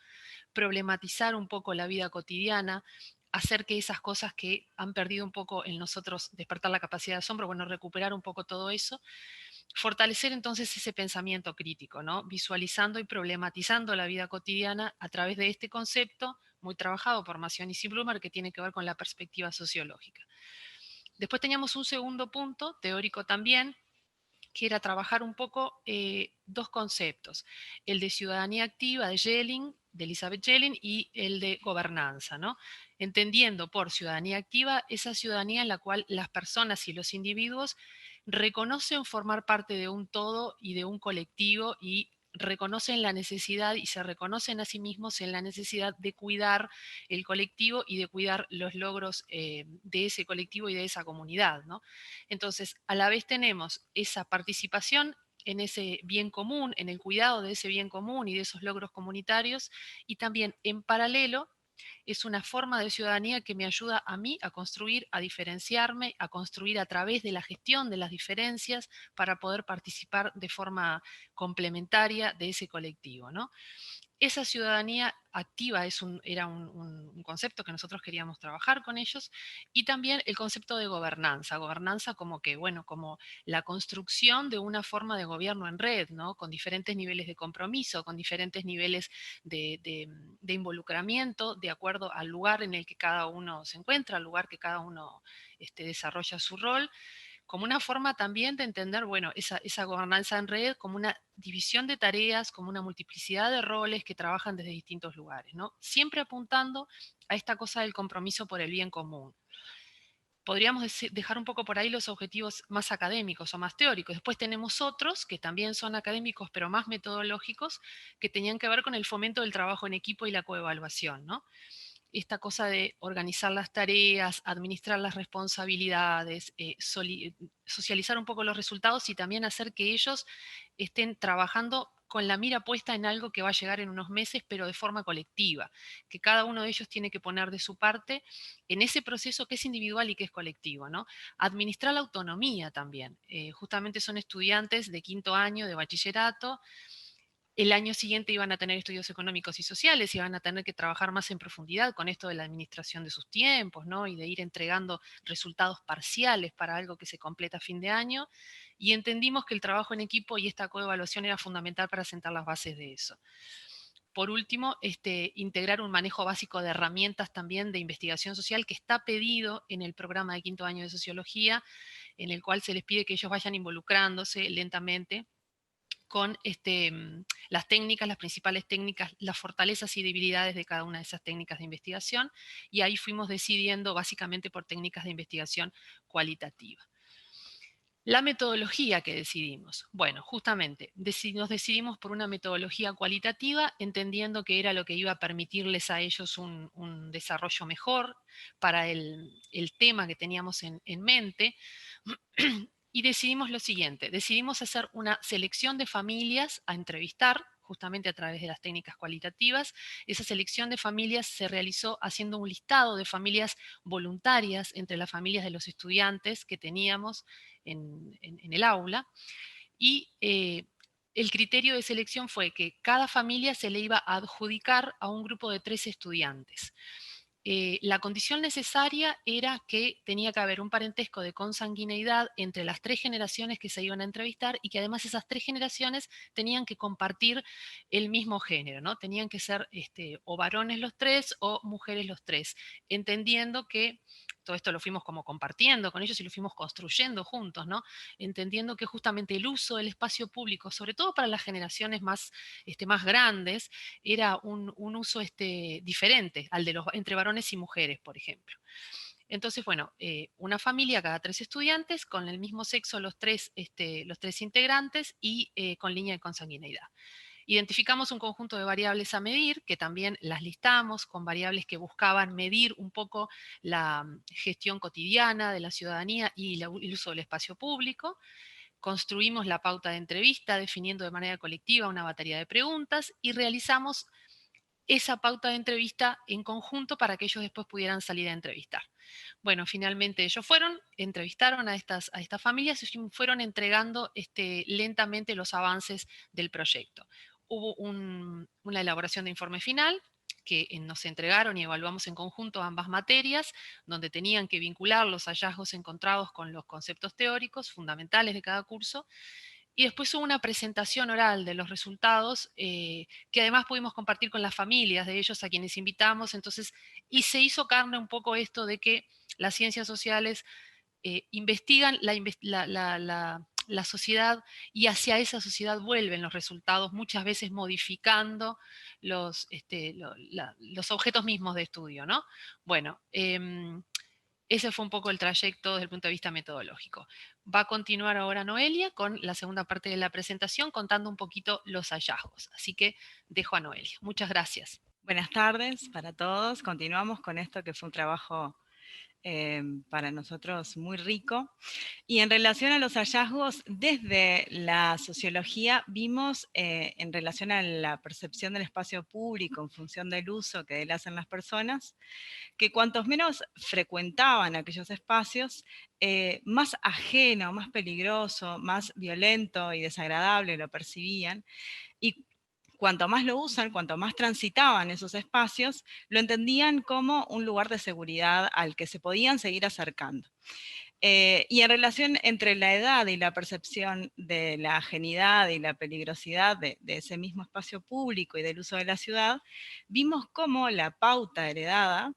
Problematizar un poco la vida cotidiana, hacer que esas cosas que han perdido un poco en nosotros, despertar la capacidad de asombro, bueno, recuperar un poco todo eso, fortalecer entonces ese pensamiento crítico, ¿no? Visualizando y problematizando la vida cotidiana a través de este concepto muy trabajado por Macionis y Blumer, que tiene que ver con la perspectiva sociológica. Después teníamos un segundo punto, teórico también, que era trabajar un poco dos conceptos, el de ciudadanía activa de Schelling, de Elizabeth Schelling, y el de gobernanza, ¿no? Entendiendo por ciudadanía activa esa ciudadanía en la cual las personas y los individuos reconocen formar parte de un todo y de un colectivo, y reconocen la necesidad y se reconocen a sí mismos en la necesidad de cuidar el colectivo y de cuidar los logros de ese colectivo y de esa comunidad, ¿no? Entonces, a la vez tenemos esa participación en ese bien común, en el cuidado de ese bien común y de esos logros comunitarios, y también en paralelo es una forma de ciudadanía que me ayuda a mí a construir, a diferenciarme, a construir a través de la gestión de las diferencias para poder participar de forma complementaria de ese colectivo, ¿no? Esa ciudadanía activa era un concepto que nosotros queríamos trabajar con ellos, y también el concepto de gobernanza como que, bueno, como la construcción de una forma de gobierno en red, ¿no? Con diferentes niveles de compromiso, con diferentes niveles de involucramiento, de acuerdo al lugar en el que cada uno se encuentra, al lugar que cada uno desarrolla su rol, como una forma también de entender, bueno, esa gobernanza en red como una división de tareas, como una multiplicidad de roles que trabajan desde distintos lugares, ¿no? Siempre apuntando a esta cosa del compromiso por el bien común. Podríamos dejar un poco por ahí los objetivos más académicos o más teóricos. Después tenemos otros que también son académicos, pero más metodológicos, que tenían que ver con el fomento del trabajo en equipo y la coevaluación, ¿no? Esta cosa de organizar las tareas, administrar las responsabilidades, socializar un poco los resultados y también hacer que ellos estén trabajando con la mira puesta en algo que va a llegar en unos meses, pero de forma colectiva, que cada uno de ellos tiene que poner de su parte en ese proceso que es individual y que es colectivo, ¿no? Administrar la autonomía también. Justamente son estudiantes de quinto año de bachillerato. El año siguiente iban a tener estudios económicos y sociales, y van a tener que trabajar más en profundidad con esto de la administración de sus tiempos, ¿no? Y de ir entregando resultados parciales para algo que se completa a fin de año. Y entendimos que el trabajo en equipo y esta coevaluación era fundamental para sentar las bases de eso. Por último, integrar un manejo básico de herramientas también de investigación social, que está pedido en el programa de quinto año de sociología, en el cual se les pide que ellos vayan involucrándose lentamente con las técnicas, las principales técnicas, las fortalezas y debilidades de cada una de esas técnicas de investigación, y ahí fuimos decidiendo básicamente por técnicas de investigación cualitativa. La metodología que decidimos. Bueno, justamente nos decidimos por una metodología cualitativa, entendiendo que era lo que iba a permitirles a ellos un desarrollo mejor para el tema que teníamos en mente. Y decidimos lo siguiente, decidimos hacer una selección de familias a entrevistar, justamente a través de las técnicas cualitativas. Esa selección de familias se realizó haciendo un listado de familias voluntarias entre las familias de los estudiantes que teníamos en el aula, y el criterio de selección fue que cada familia se le iba a adjudicar a un grupo de 3 estudiantes. La condición necesaria era que tenía que haber un parentesco de consanguineidad entre las 3 generaciones que se iban a entrevistar, y que además esas 3 generaciones tenían que compartir el mismo género, ¿no? Tenían que ser o varones los 3 o mujeres los 3, entendiendo que todo esto lo fuimos como compartiendo con ellos y lo fuimos construyendo juntos, ¿no? Entendiendo que justamente el uso del espacio público, sobre todo para las generaciones más grandes, era un uso diferente al de entre varones y mujeres, por ejemplo. Entonces, bueno, una familia cada 3 estudiantes, con el mismo sexo los tres integrantes, y con línea de consanguineidad. Identificamos un conjunto de variables a medir, que también las listamos, con variables que buscaban medir un poco la gestión cotidiana de la ciudadanía y el uso del espacio público. Construimos la pauta de entrevista definiendo de manera colectiva una batería de preguntas, y realizamos esa pauta de entrevista en conjunto para que ellos después pudieran salir a entrevistar. Bueno, finalmente ellos entrevistaron a estas familias y fueron entregando lentamente los avances del proyecto. Hubo una elaboración de informe final que nos entregaron y evaluamos en conjunto ambas materias, donde tenían que vincular los hallazgos encontrados con los conceptos teóricos fundamentales de cada curso. Y después hubo una presentación oral de los resultados, que además pudimos compartir con las familias de ellos a quienes invitamos. Entonces, y se hizo carne un poco esto de que las ciencias sociales investigan la sociedad, y hacia esa sociedad vuelven los resultados, muchas veces modificando los objetos mismos de estudio, ¿no? Bueno, ese fue un poco el trayecto desde el punto de vista metodológico. Va a continuar ahora Noelia con la segunda parte de la presentación, contando un poquito los hallazgos. Así que dejo a Noelia. Muchas gracias. Buenas tardes para todos. Continuamos con esto que fue un trabajo para nosotros muy rico. Y en relación a los hallazgos, desde la sociología vimos en relación a la percepción del espacio público en función del uso que le hacen las personas, que cuantos menos frecuentaban aquellos espacios, más ajeno, más peligroso, más violento y desagradable lo percibían. Y cuanto más lo usan, cuanto más transitaban esos espacios, lo entendían como un lugar de seguridad al que se podían seguir acercando. Y en relación entre la edad y la percepción de la ajenidad y la peligrosidad de ese mismo espacio público y del uso de la ciudad, vimos cómo la pauta heredada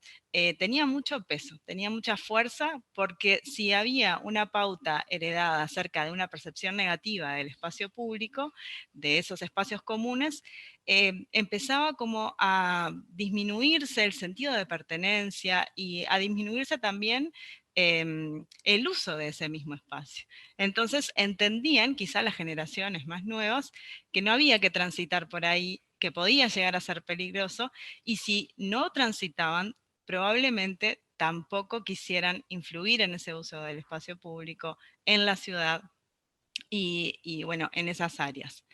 tenía mucho peso, tenía mucha fuerza, porque si había una pauta heredada acerca de una percepción negativa del espacio público, de esos espacios comunes, empezaba como a disminuirse el sentido de pertenencia y a disminuirse también el uso de ese mismo espacio. Entonces entendían, quizá las generaciones más nuevas, que no había que transitar por ahí, que podía llegar a ser peligroso, y si no transitaban, probablemente tampoco quisieran influir en ese uso del espacio público, en la ciudad y bueno, en esas áreas.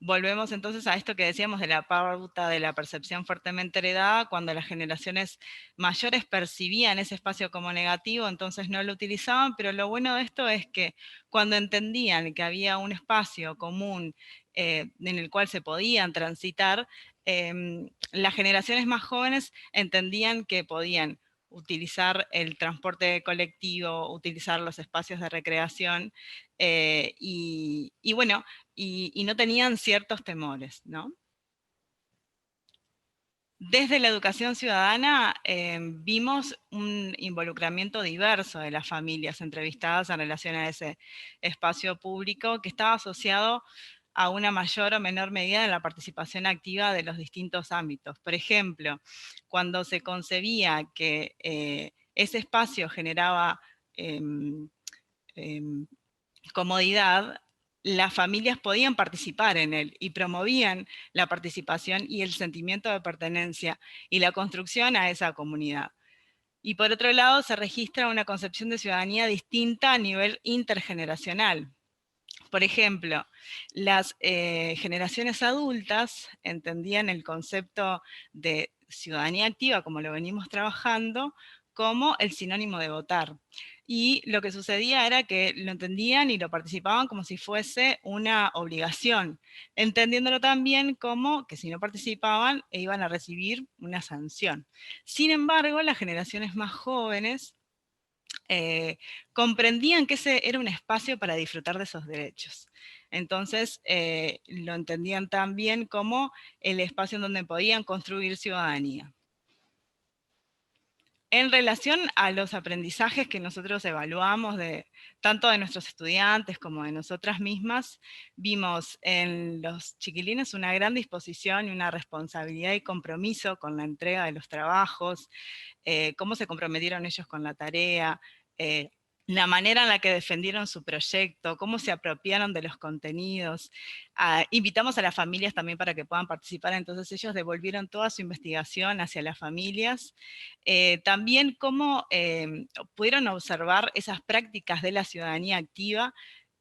Volvemos entonces a esto que decíamos de la pauta de la percepción fuertemente heredada. Cuando las generaciones mayores percibían ese espacio como negativo, entonces no lo utilizaban, pero lo bueno de esto es que cuando entendían que había un espacio común en el cual se podían transitar, las generaciones más jóvenes entendían que podían utilizar el transporte colectivo, utilizar los espacios de recreación, y bueno, y no tenían ciertos temores, ¿no? Desde la educación ciudadana vimos un involucramiento diverso de las familias entrevistadas en relación a ese espacio público, que estaba asociado a una mayor o menor medida en la participación activa de los distintos ámbitos. Por ejemplo, cuando se concebía que ese espacio generaba comodidad, las familias podían participar en él y promovían la participación y el sentimiento de pertenencia y la construcción a esa comunidad. Y por otro lado, se registra una concepción de ciudadanía distinta a nivel intergeneracional. Por ejemplo, las generaciones adultas entendían el concepto de ciudadanía activa, como lo venimos trabajando, como el sinónimo de votar. Y lo que sucedía era que lo entendían y lo participaban como si fuese una obligación, entendiéndolo también como que si no participaban iban a recibir una sanción. Sin embargo, las generaciones más jóvenes comprendían que ese era un espacio para disfrutar de esos derechos. Entonces lo entendían también como el espacio en donde podían construir ciudadanía. En relación a los aprendizajes que nosotros evaluamos, tanto de nuestros estudiantes como de nosotras mismas, vimos en los chiquilines una gran disposición y una responsabilidad y compromiso con la entrega de los trabajos, cómo se comprometieron ellos con la tarea, la manera en la que defendieron su proyecto, cómo se apropiaron de los contenidos. Invitamos a las familias también para que puedan participar, entonces ellos devolvieron toda su investigación hacia las familias. También cómo pudieron observar esas prácticas de la ciudadanía activa,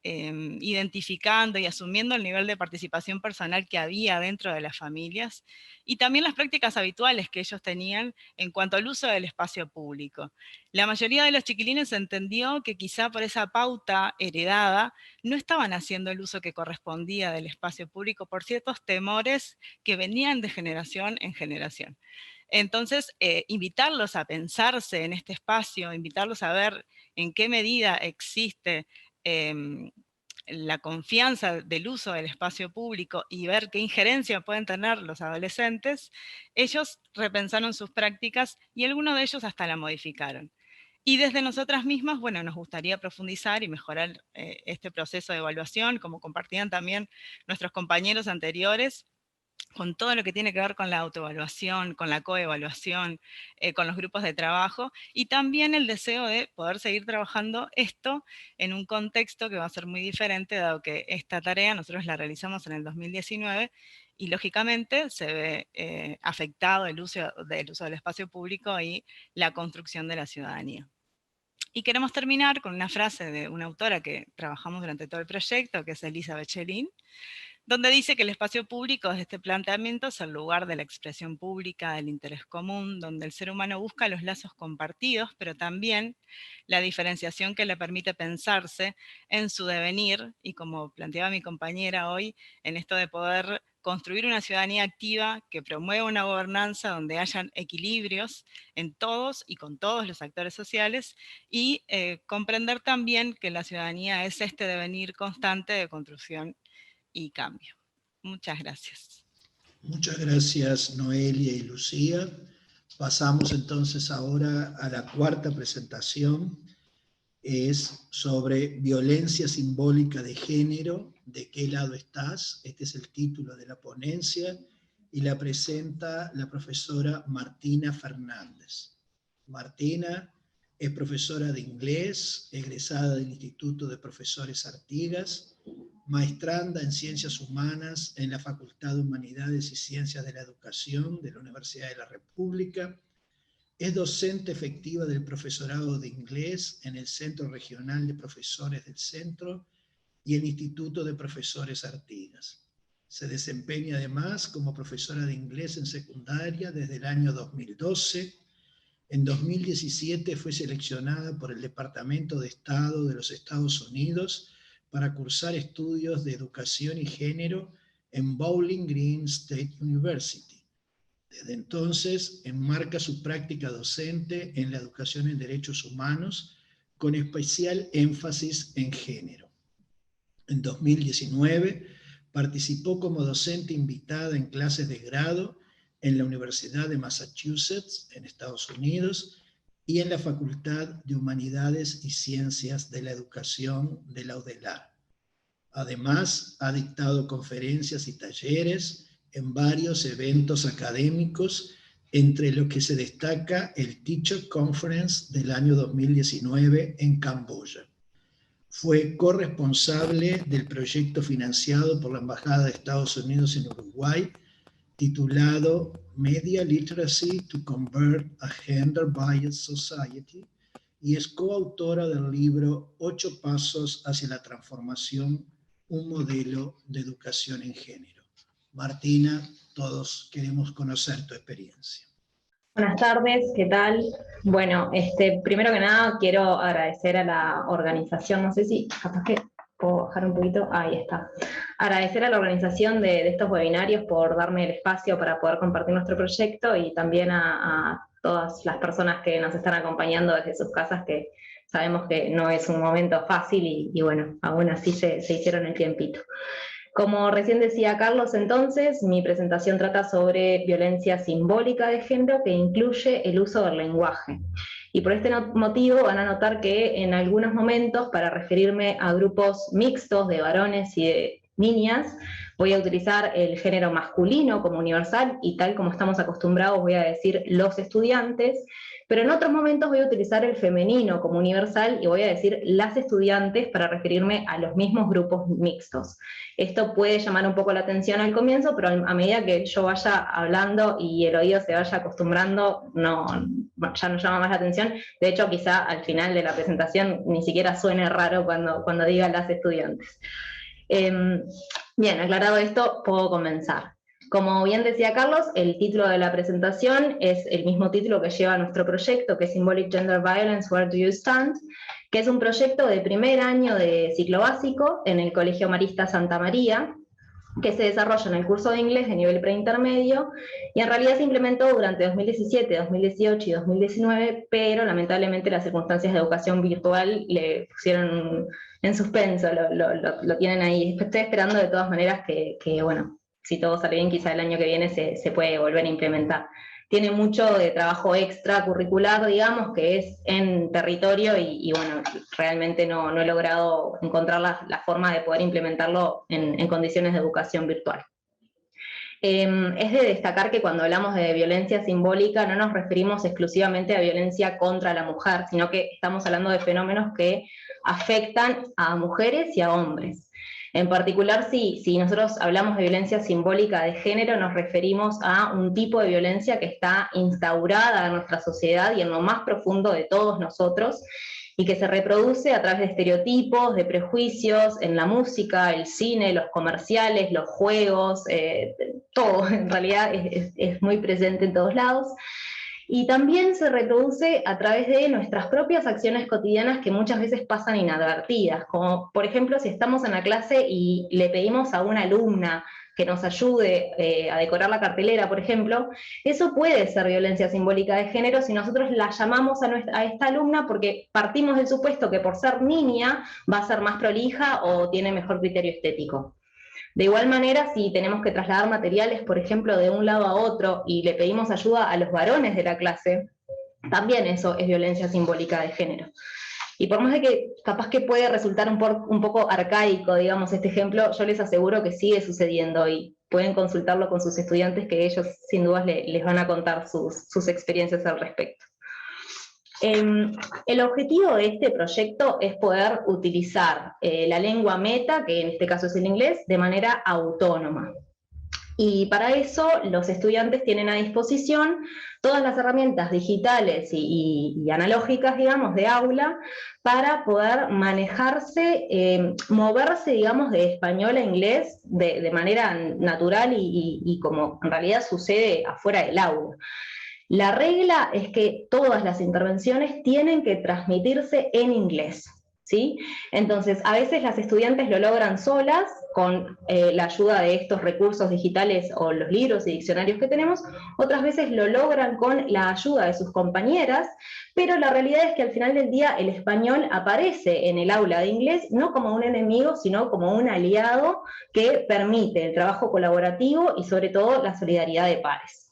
identificando y asumiendo el nivel de participación personal que había dentro de las familias, y también las prácticas habituales que ellos tenían en cuanto al uso del espacio público. La mayoría de los chiquilines entendió que quizá por esa pauta heredada no estaban haciendo el uso que correspondía del espacio público por ciertos temores que venían de generación en generación. Entonces, invitarlos a pensarse en este espacio, invitarlos a ver en qué medida existe la confianza del uso del espacio público y ver qué injerencia pueden tener los adolescentes, ellos repensaron sus prácticas y algunos de ellos hasta la modificaron. Y desde nosotras mismas, bueno, nos gustaría profundizar y mejorar este proceso de evaluación, como compartían también nuestros compañeros anteriores, con todo lo que tiene que ver con la autoevaluación, con la coevaluación, con los grupos de trabajo, y también el deseo de poder seguir trabajando esto en un contexto que va a ser muy diferente, dado que esta tarea nosotros la realizamos en el 2019, y lógicamente se ve afectado el uso del espacio público y la construcción de la ciudadanía. Y queremos terminar con una frase de una autora que trabajamos durante todo el proyecto, que es Elizabeth Chelin, donde dice que el espacio público desde este planteamiento es el lugar de la expresión pública, del interés común, donde el ser humano busca los lazos compartidos, pero también la diferenciación que le permite pensarse en su devenir, y como planteaba mi compañera hoy, en esto de poder construir una ciudadanía activa que promueva una gobernanza donde hayan equilibrios en todos y con todos los actores sociales, y comprender también que la ciudadanía es este devenir constante de construcción y cambio. Muchas gracias. Muchas gracias, Noelia y Lucía. Pasamos entonces ahora a la cuarta presentación. Es sobre violencia simbólica de género, ¿de qué lado estás? Este es el título de la ponencia y la presenta la profesora Martina Fernández. Martina es profesora de inglés, egresada del Instituto de Profesores Artigas, maestranda en Ciencias Humanas en la Facultad de Humanidades y Ciencias de la Educación de la Universidad de la República. Es docente efectiva del profesorado de inglés en el Centro Regional de Profesores del Centro y el Instituto de Profesores Artigas. Se desempeña además como profesora de inglés en secundaria desde el año 2012. En 2017 fue seleccionada por el Departamento de Estado de los Estados Unidos para cursar estudios de educación y género en Bowling Green State University. Desde entonces enmarca su práctica docente en la educación en derechos humanos, con especial énfasis en género. En 2019 participó como docente invitada en clases de grado en la Universidad de Massachusetts, en Estados Unidos, y en la Facultad de Humanidades y Ciencias de la Educación de la UDELAR. Además, ha dictado conferencias y talleres en varios eventos académicos, entre los que se destaca el Teacher Conference del año 2019 en Camboya. Fue corresponsable del proyecto financiado por la Embajada de Estados Unidos en Uruguay, titulado Media Literacy to Convert a Gender-Biased Society, y es coautora del libro 8 Pasos hacia la Transformación un modelo de educación en género. Martina, todos queremos conocer tu experiencia. Buenas tardes, ¿qué tal? Bueno, primero que nada quiero agradecer a la organización, no sé si capaz que puedo bajar un poquito, ahí está. Agradecer a la organización de estos webinarios por darme el espacio para poder compartir nuestro proyecto y también a todas las personas que nos están acompañando desde sus casas, que sabemos que no es un momento fácil y bueno, aún así se hicieron el tiempito. Como recién decía Carlos entonces, mi presentación trata sobre violencia simbólica de género que incluye el uso del lenguaje. Y por este motivo van a notar que en algunos momentos, para referirme a grupos mixtos de varones y de niñas, voy a utilizar el género masculino como universal y tal como estamos acostumbrados voy a decir los estudiantes, pero en otros momentos voy a utilizar el femenino como universal y voy a decir las estudiantes para referirme a los mismos grupos mixtos. Esto puede llamar un poco la atención al comienzo, pero a medida que yo vaya hablando y el oído se vaya acostumbrando, ya no llama más la atención. De hecho, quizá al final de la presentación ni siquiera suene raro cuando diga las estudiantes. Bien, aclarado esto, puedo comenzar. Como bien decía Carlos, el título de la presentación es el mismo título que lleva nuestro proyecto, que es Symbolic Gender Violence, Where Do You Stand?, que es un proyecto de primer año de ciclo básico en el Colegio Marista Santa María, que se desarrolla en el curso de inglés de nivel preintermedio, y en realidad se implementó durante 2017, 2018 y 2019, pero lamentablemente las circunstancias de educación virtual le pusieron en suspenso, lo tienen ahí. Estoy esperando de todas maneras que bueno, si todo sale bien, quizá el año que viene se puede volver a implementar. Tiene mucho de trabajo extracurricular, digamos, que es en territorio y bueno, realmente no he logrado encontrar la forma de poder implementarlo en condiciones de educación virtual. Es de destacar que cuando hablamos de violencia simbólica no nos referimos exclusivamente a violencia contra la mujer, sino que estamos hablando de fenómenos que afectan a mujeres y a hombres. En particular, si nosotros hablamos de violencia simbólica de género, nos referimos a un tipo de violencia que está instaurada en nuestra sociedad y en lo más profundo de todos nosotros, y que se reproduce a través de estereotipos, de prejuicios, en la música, el cine, los comerciales, los juegos, todo, en realidad es muy presente en todos lados. Y también se reproduce a través de nuestras propias acciones cotidianas que muchas veces pasan inadvertidas, como por ejemplo si estamos en la clase y le pedimos a una alumna que nos ayude a decorar la cartelera, por ejemplo, eso puede ser violencia simbólica de género si nosotros la llamamos a esta alumna porque partimos del supuesto que por ser niña va a ser más prolija o tiene mejor criterio estético. De igual manera, si tenemos que trasladar materiales, por ejemplo, de un lado a otro y le pedimos ayuda a los varones de la clase, también eso es violencia simbólica de género. Y por más de que capaz que puede resultar un poco arcaico, digamos, este ejemplo, yo les aseguro que sigue sucediendo y pueden consultarlo con sus estudiantes que ellos sin dudas les van a contar sus experiencias al respecto. El objetivo de este proyecto es poder utilizar la lengua meta, que en este caso es el inglés, de manera autónoma. Y para eso los estudiantes tienen a disposición todas las herramientas digitales y analógicas, digamos, de aula, para poder manejarse, moverse, digamos, de español a inglés de manera natural y como en realidad sucede afuera del aula. La regla es que todas las intervenciones tienen que transmitirse en inglés, ¿sí? Entonces, a veces las estudiantes lo logran solas, con la ayuda de estos recursos digitales o los libros y diccionarios que tenemos, otras veces lo logran con la ayuda de sus compañeras, pero la realidad es que al final del día el español aparece en el aula de inglés no como un enemigo, sino como un aliado que permite el trabajo colaborativo y sobre todo la solidaridad de pares.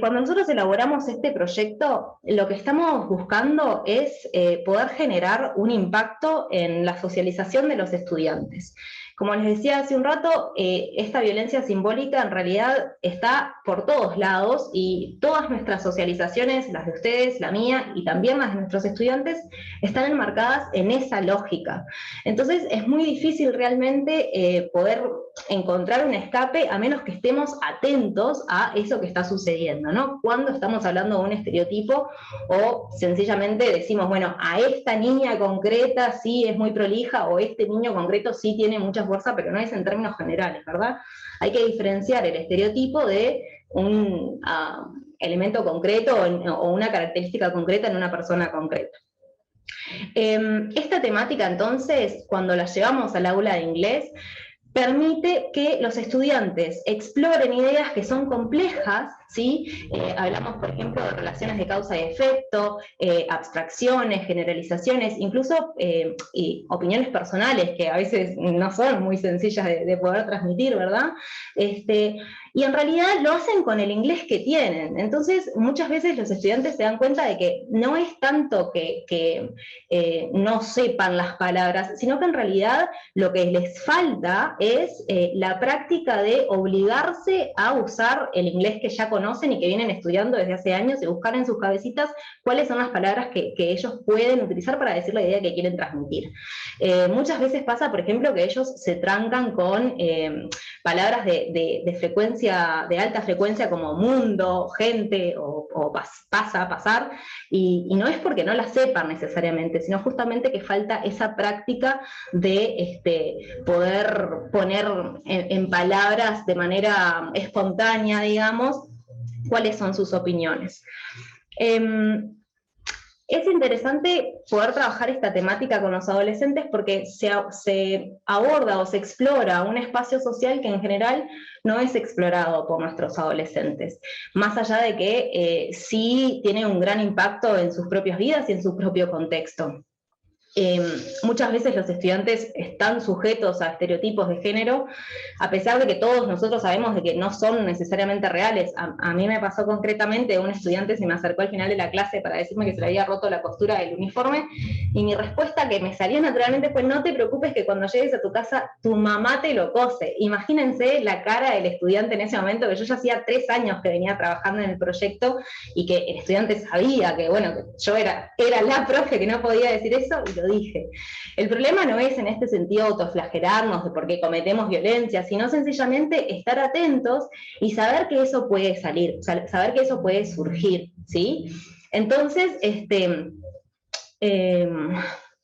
Cuando nosotros elaboramos este proyecto, lo que estamos buscando es poder generar un impacto en la socialización de los estudiantes. Como les decía hace un rato, esta violencia simbólica en realidad está por todos lados y todas nuestras socializaciones, las de ustedes, la mía y también las de nuestros estudiantes, están enmarcadas en esa lógica. Entonces es muy difícil realmente poder encontrar un escape a menos que estemos atentos a eso que está sucediendo, ¿no? Cuando estamos hablando de un estereotipo o sencillamente decimos, bueno, a esta niña concreta sí es muy prolija o este niño concreto sí tiene mucha fuerza, pero no es en términos generales, ¿verdad? Hay que diferenciar el estereotipo de un elemento concreto o una característica concreta en una persona concreta. Esta temática, entonces, cuando la llevamos al aula de inglés, permite que los estudiantes exploren ideas que son complejas, ¿sí? Hablamos, por ejemplo, de relaciones de causa y efecto, abstracciones, generalizaciones, incluso y opiniones personales, que a veces no son muy sencillas de poder transmitir, ¿verdad? Y en realidad lo hacen con el inglés que tienen. Entonces, muchas veces los estudiantes se dan cuenta de que no es tanto que no sepan las palabras, sino que en realidad lo que les falta es la práctica de obligarse a usar el inglés que ya conocen y que vienen estudiando desde hace años y buscar en sus cabecitas cuáles son las palabras que ellos pueden utilizar para decir la idea que quieren transmitir. Muchas veces pasa, por ejemplo, que ellos se trancan con palabras de frecuencia, de alta frecuencia como mundo, gente o pasa, pasar, y no es porque no la sepan necesariamente, sino justamente que falta esa práctica de poder poner en palabras de manera espontánea, digamos, cuáles son sus opiniones. Es interesante poder trabajar esta temática con los adolescentes porque se aborda o se explora un espacio social que en general no es explorado por nuestros adolescentes, más allá de que sí tiene un gran impacto en sus propias vidas y en su propio contexto. Muchas veces los estudiantes están sujetos a estereotipos de género, a pesar de que todos nosotros sabemos de que no son necesariamente reales. A mí me pasó concretamente, un estudiante se me acercó al final de la clase para decirme que se le había roto la costura del uniforme, y mi respuesta que me salió naturalmente fue: no te preocupes que cuando llegues a tu casa tu mamá te lo cose. Imagínense la cara del estudiante en ese momento, que yo ya hacía 3 años que venía trabajando en el proyecto y que el estudiante sabía que, bueno, que yo era la profe que no podía decir eso, y lo dije. El problema no es en este sentido autoflagelarnos de por qué cometemos violencia, sino sencillamente estar atentos y saber que eso puede salir, saber que eso puede surgir, ¿sí? Entonces,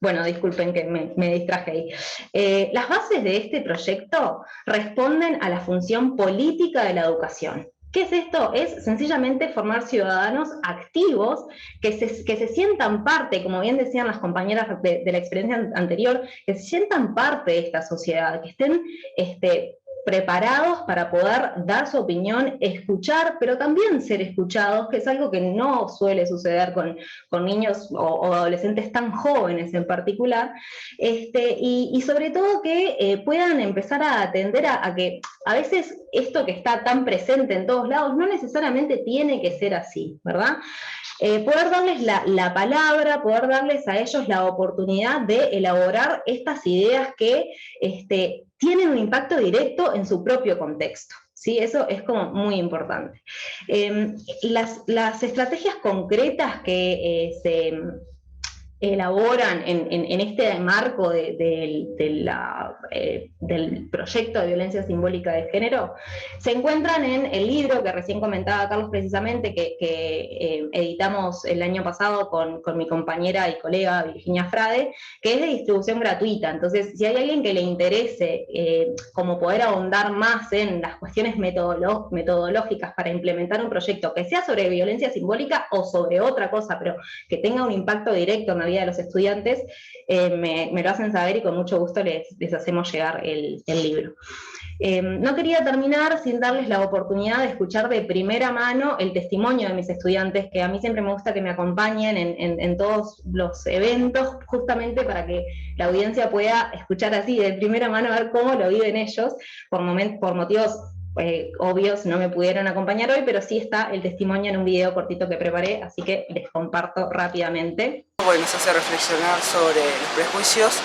bueno, disculpen que me distraje ahí. Las bases de este proyecto responden a la función política de la educación. ¿Qué es esto? Es sencillamente formar ciudadanos activos que se sientan parte, como bien decían las compañeras de la experiencia anterior, que se sientan parte de esta sociedad, que estén preparados para poder dar su opinión, escuchar, pero también ser escuchados, que es algo que no suele suceder con niños o adolescentes tan jóvenes en particular, y sobre todo que puedan empezar a atender a que a veces esto que está tan presente en todos lados no necesariamente tiene que ser así, ¿verdad? Poder darles la palabra, poder darles a ellos la oportunidad de elaborar estas ideas que tienen un impacto directo en su propio contexto. ¿Sí? Eso es como muy importante. Las estrategias concretas que se elaboran en este marco del proyecto de violencia simbólica de género, se encuentran en el libro que recién comentaba Carlos precisamente, que editamos el año pasado con mi compañera y colega Virginia Frade, que es de distribución gratuita. Entonces, si hay alguien que le interese como poder ahondar más en las cuestiones metodológicas para implementar un proyecto que sea sobre violencia simbólica o sobre otra cosa, pero que tenga un impacto directo en la vida de los estudiantes, me lo hacen saber y con mucho gusto les hacemos llegar el libro. No quería terminar sin darles la oportunidad de escuchar de primera mano el testimonio de mis estudiantes, que a mí siempre me gusta que me acompañen en todos los eventos, justamente para que la audiencia pueda escuchar así de primera mano, a ver cómo lo viven ellos. Por motivos obvios no me pudieron acompañar hoy, pero sí está el testimonio en un video cortito que preparé, así que les comparto rápidamente. Porque nos hace reflexionar sobre los prejuicios.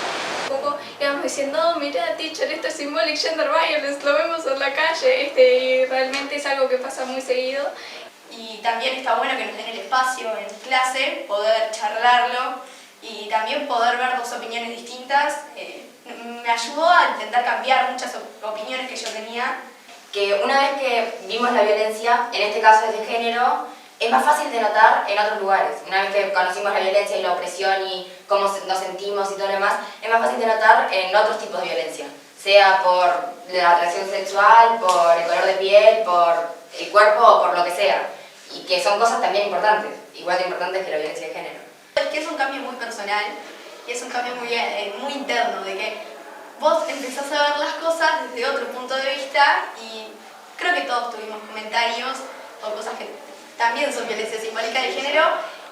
Un poco íbamos diciendo: oh, mira, teacher, esto es symbolic gender violence, lo vemos en la calle, y realmente es algo que pasa muy seguido. Y también está bueno que nos den el espacio en clase, poder charlarlo y también poder ver 2 opiniones distintas. Me ayudó a intentar cambiar muchas opiniones que que yo tenía, que una vez que vimos la violencia, en este caso es de género, es más fácil de notar en otros lugares. Una vez que conocimos la violencia y la opresión y cómo nos sentimos y todo lo demás, es más fácil de notar en otros tipos de violencia. Sea por la atracción sexual, por el color de piel, por el cuerpo o por lo que sea. Y que son cosas también importantes, igual de importantes que la violencia de género. Es que es un cambio muy personal y es un cambio muy interno, de que vos empezás a ver las cosas desde otro punto de vista y creo que todos tuvimos comentarios o cosas que también son violencia simbólica de género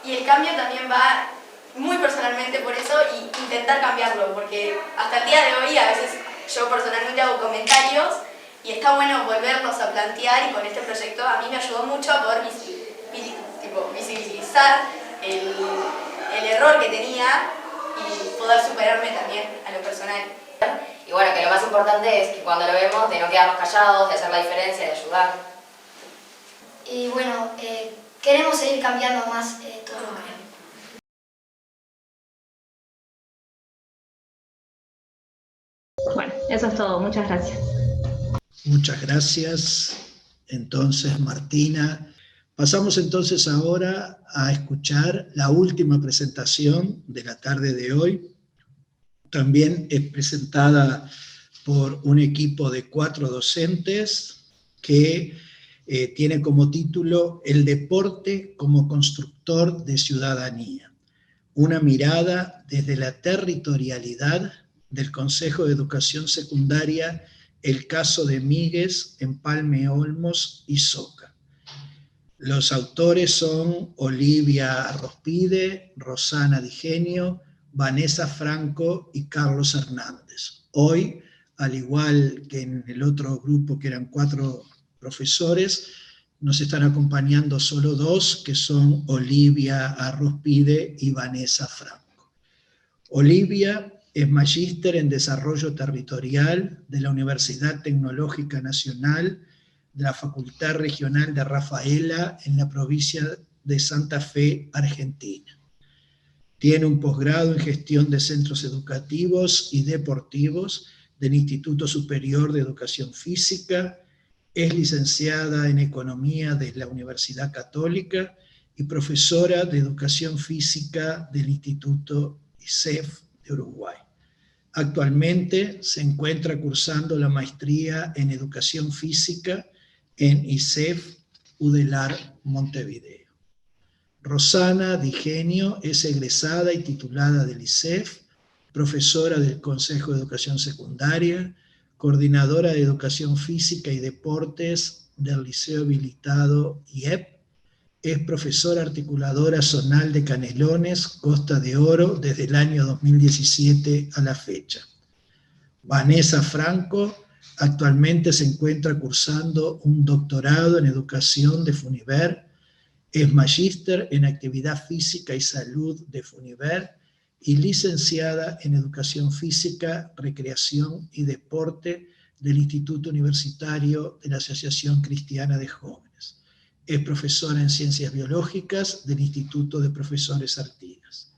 y el cambio también va muy personalmente por eso y intentar cambiarlo, porque hasta el día de hoy a veces yo personalmente hago comentarios y está bueno volverlos a plantear y con este proyecto a mí me ayudó mucho a poder visibilizar el error que tenía y poder superarme también a lo personal. Y bueno, que lo más importante es que cuando lo vemos, de no quedarnos callados, de hacer la diferencia, de ayudar. Y bueno, queremos seguir cambiando más todo lo que... Bueno, eso es todo. Muchas gracias. Muchas gracias. Entonces, Martina. Pasamos entonces ahora a escuchar la última presentación de la tarde de hoy. También es presentada por un equipo de 4 docentes que tiene como título El deporte como constructor de ciudadanía. Una mirada desde la territorialidad del Consejo de Educación Secundaria, el caso de Míguez, Empalme Olmos y Soca. Los autores son Olivia Arrospide, Rosana Digenio, Vanessa Franco y Carlos Hernández. Hoy, al igual que en el otro grupo que eran 4 profesores, nos están acompañando solo 2, que son Olivia Arrospide y Vanessa Franco. Olivia es magíster en Desarrollo Territorial de la Universidad Tecnológica Nacional de la Facultad Regional de Rafaela en la provincia de Santa Fe, Argentina. Tiene un posgrado en Gestión de Centros Educativos y Deportivos del Instituto Superior de Educación Física, es licenciada en Economía de la Universidad Católica y profesora de Educación Física del Instituto ISEF de Uruguay. Actualmente se encuentra cursando la maestría en Educación Física en ISEF UDELAR Montevideo. Rosana Digenio es egresada y titulada del ISEF, profesora del Consejo de Educación Secundaria, coordinadora de Educación Física y Deportes del Liceo Habilitado IEP, es profesora articuladora zonal de Canelones, Costa de Oro, desde el año 2017 a la fecha. Vanessa Franco actualmente se encuentra cursando un doctorado en Educación de Funiver, es magíster en Actividad Física y Salud de Funiver y licenciada en Educación Física, Recreación y Deporte del Instituto Universitario de la Asociación Cristiana de Jóvenes. Es profesora en Ciencias Biológicas del Instituto de Profesores Artigas.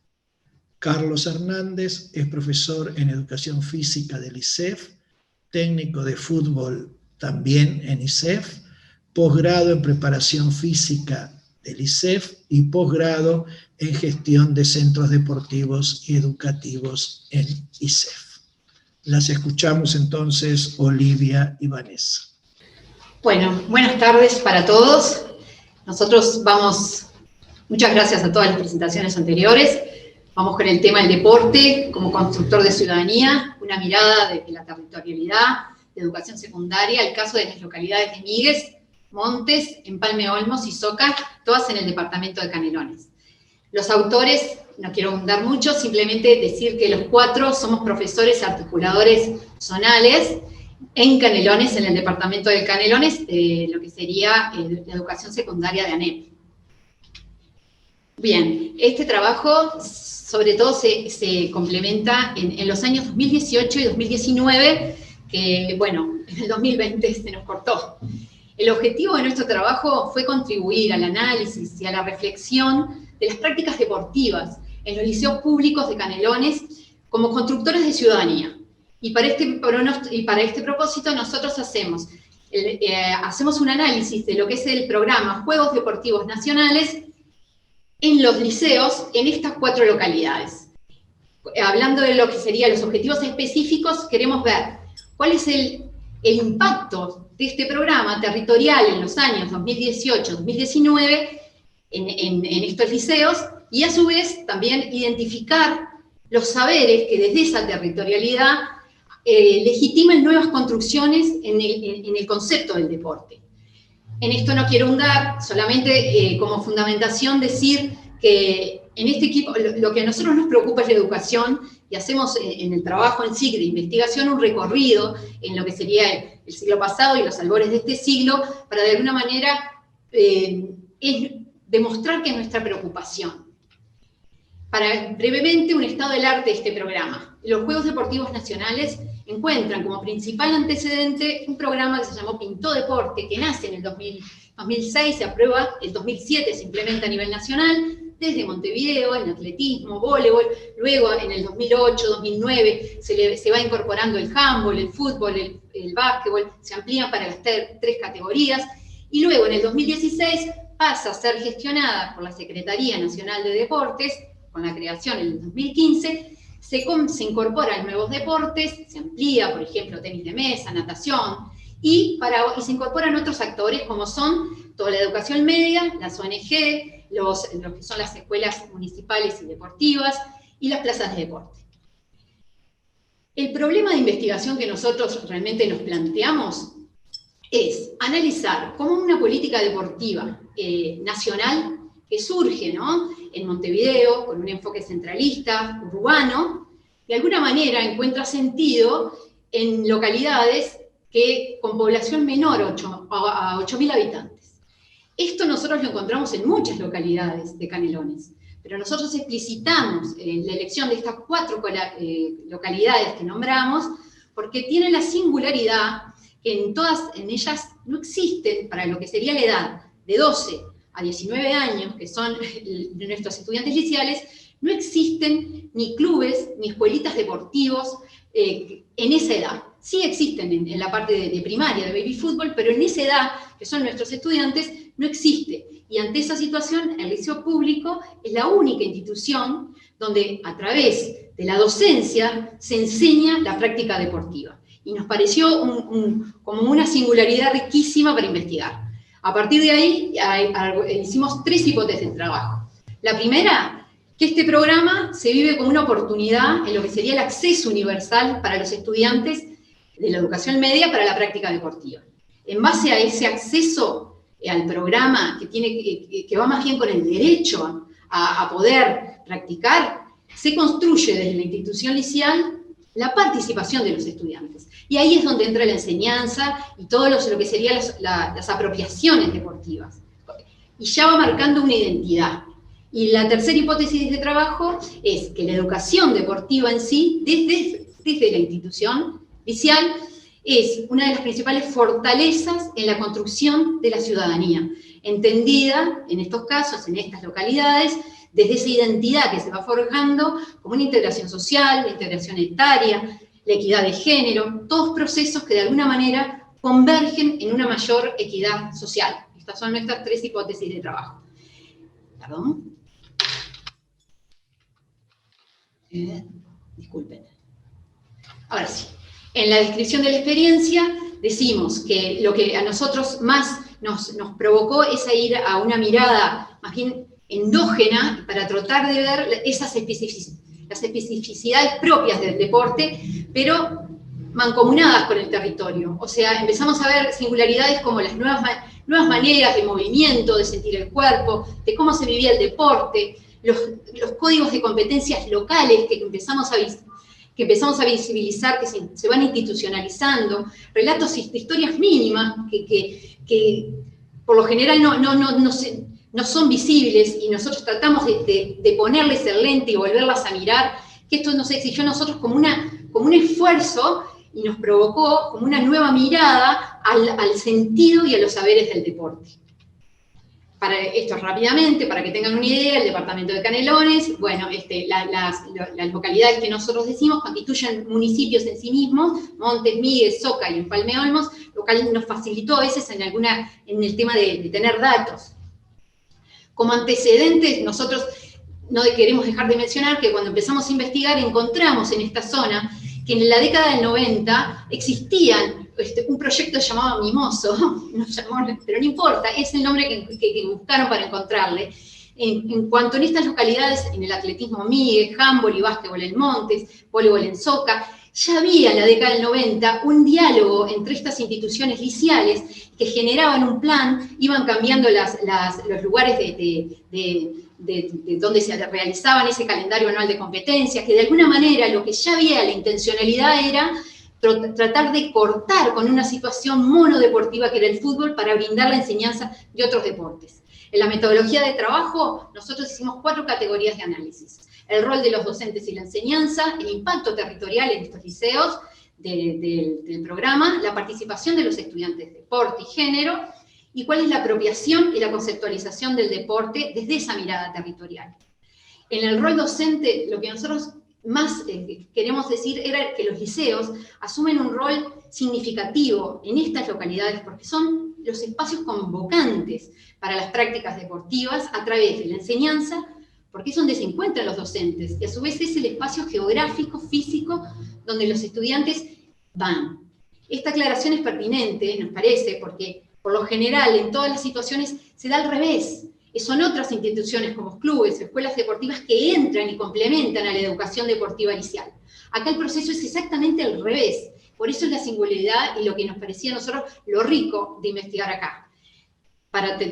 Carlos Hernández es profesor en Educación Física del ISEF, técnico de fútbol también en ISEF, posgrado en Preparación Física del ISEF y posgrado en Gestión de Centros Deportivos y Educativos en ISEF. Las escuchamos entonces, Olivia y Vanessa. Bueno, buenas tardes para todos. Nosotros vamos, muchas gracias a todas las presentaciones anteriores, vamos con el tema del deporte como constructor de ciudadanía, una mirada desde la territorialidad, de educación secundaria, el caso de las localidades de Míguez, Montes, Empalme Olmos y Soca, todas en el departamento de Canelones. Los autores, no quiero abundar mucho, simplemente decir que los 4 somos profesores articuladores zonales, en Canelones, en el departamento de Canelones, lo que sería la educación secundaria de ANEP. Bien, este trabajo sobre todo se complementa en los años 2018 y 2019, que bueno, en el 2020 se nos cortó. El objetivo de nuestro trabajo fue contribuir al análisis y a la reflexión de las prácticas deportivas en los liceos públicos de Canelones como constructores de ciudadanía, Y para este propósito nosotros hacemos un análisis de lo que es el programa Juegos Deportivos Nacionales en los liceos en estas 4 localidades. Hablando de lo que serían los objetivos específicos, queremos ver cuál es el impacto de este programa territorial en los años 2018-2019 en estos liceos, y a su vez también identificar los saberes que desde esa territorialidad legitiman nuevas construcciones en el concepto del deporte. En esto no quiero ahondar, solamente como fundamentación decir que en este equipo lo que a nosotros nos preocupa es la educación, y hacemos en el trabajo en SIC de investigación un recorrido en lo que sería el siglo pasado y los albores de este siglo, para de alguna manera demostrar que es nuestra preocupación. Para brevemente un estado del arte de este programa. Los Juegos Deportivos Nacionales encuentran como principal antecedente un programa que se llamó Pintó Deporte, que nace en el 2006, se aprueba, el 2007 se implementa a nivel nacional, desde Montevideo, en atletismo, voleibol, luego en el 2008, 2009 se va incorporando el handball, el fútbol, el básquetbol, se amplían para las 3 categorías, y luego en el 2016 pasa a ser gestionada por la Secretaría Nacional de Deportes, con la creación en el 2015, se incorporan nuevos deportes, se amplía, por ejemplo, tenis de mesa, natación, y se incorporan otros actores como son toda la educación media, las ONG, los que son las escuelas municipales y deportivas, y las plazas de deporte. El problema de investigación que nosotros realmente nos planteamos es analizar cómo una política deportiva nacional que surge, ¿no?, en Montevideo, con un enfoque centralista, urbano, de alguna manera encuentra sentido en localidades con población menor a 8.000 habitantes. Esto nosotros lo encontramos en muchas localidades de Canelones, pero nosotros explicitamos la elección de estas 4 localidades que nombramos, porque tienen la singularidad que en ellas no existen, para lo que sería la edad de 12 a 19 años, que son nuestros estudiantes liceales, no existen ni clubes ni escuelitas deportivos en esa edad. Sí existen en la parte de primaria, de baby fútbol, pero en esa edad, que son nuestros estudiantes, no existe. Y ante esa situación, el liceo público es la única institución donde a través de la docencia se enseña la práctica deportiva. Y nos pareció como una singularidad riquísima para investigar. A partir de ahí hicimos 3 hipótesis de trabajo. La primera, que este programa se vive como una oportunidad en lo que sería el acceso universal para los estudiantes de la educación media para la práctica deportiva. En base a ese acceso al programa que va más bien con el derecho a poder practicar, se construye desde la institución liceal la participación de los estudiantes. Y ahí es donde entra la enseñanza y todo lo que serían las apropiaciones deportivas. Y ya va marcando una identidad. Y la tercera hipótesis de trabajo es que la educación deportiva en sí, desde la institución liceal, es una de las principales fortalezas en la construcción de la ciudadanía, entendida en estos casos, en estas localidades, desde esa identidad que se va forjando como una integración social, la integración etaria, la equidad de género, todos procesos que de alguna manera convergen en una mayor equidad social. Estas son nuestras 3 hipótesis de trabajo. Perdón. Disculpen. Ahora sí. En la descripción de la experiencia decimos que lo que a nosotros más nos provocó es a ir a una mirada más bien endógena para tratar de ver las especificidades propias del deporte, pero mancomunadas con el territorio. O sea, empezamos a ver singularidades como las nuevas maneras de movimiento, de sentir el cuerpo, de cómo se vivía el deporte, los códigos de competencias locales que empezamos a visibilizar, que se van institucionalizando, relatos de historias mínimas que por lo general no son visibles, y nosotros tratamos de ponerles el lente y volverlas a mirar, que esto nos exigió a nosotros como un esfuerzo y nos provocó como una nueva mirada al sentido y a los saberes del deporte. para esto rápidamente, para que tengan una idea, el departamento de Canelones, bueno, las localidades que nosotros decimos constituyen municipios en sí mismos, Montes, Miguel, Soca y Empalme Olmos, lo cual nos facilitó a veces en el tema de tener datos. Como antecedentes, nosotros no queremos dejar de mencionar que cuando empezamos a investigar encontramos en esta zona que en la década del 90 existían un proyecto llamado Mimoso, pero no importa, es el nombre que buscaron para encontrarle. En cuanto en estas localidades, en el atletismo Miguel, handball y básquetbol en Montes, voleibol en Soca, ya había en la década del 90 un diálogo entre estas instituciones liciales que generaban un plan, iban cambiando los lugares de donde se realizaban ese calendario anual de competencias, que de alguna manera lo que ya había la intencionalidad era tratar de cortar con una situación monodeportiva que era el fútbol para brindar la enseñanza de otros deportes. En la metodología de trabajo nosotros hicimos 4 categorías de análisis. El rol de los docentes y la enseñanza, el impacto territorial en estos liceos del programa, la participación de los estudiantes de deporte y género, y cuál es la apropiación y la conceptualización del deporte desde esa mirada territorial. En el rol docente, lo que nosotros más queremos decir era que los liceos asumen un rol significativo en estas localidades porque son los espacios convocantes para las prácticas deportivas a través de la enseñanza, porque es donde se encuentran los docentes, y a su vez es el espacio geográfico, físico, donde los estudiantes van. Esta aclaración es pertinente, nos parece, porque por lo general en todas las situaciones se da al revés. Son otras instituciones como clubes, escuelas deportivas que entran y complementan a la educación deportiva inicial. Acá el proceso es exactamente al revés. Por eso es la singularidad y lo que nos parecía a nosotros lo rico de investigar acá.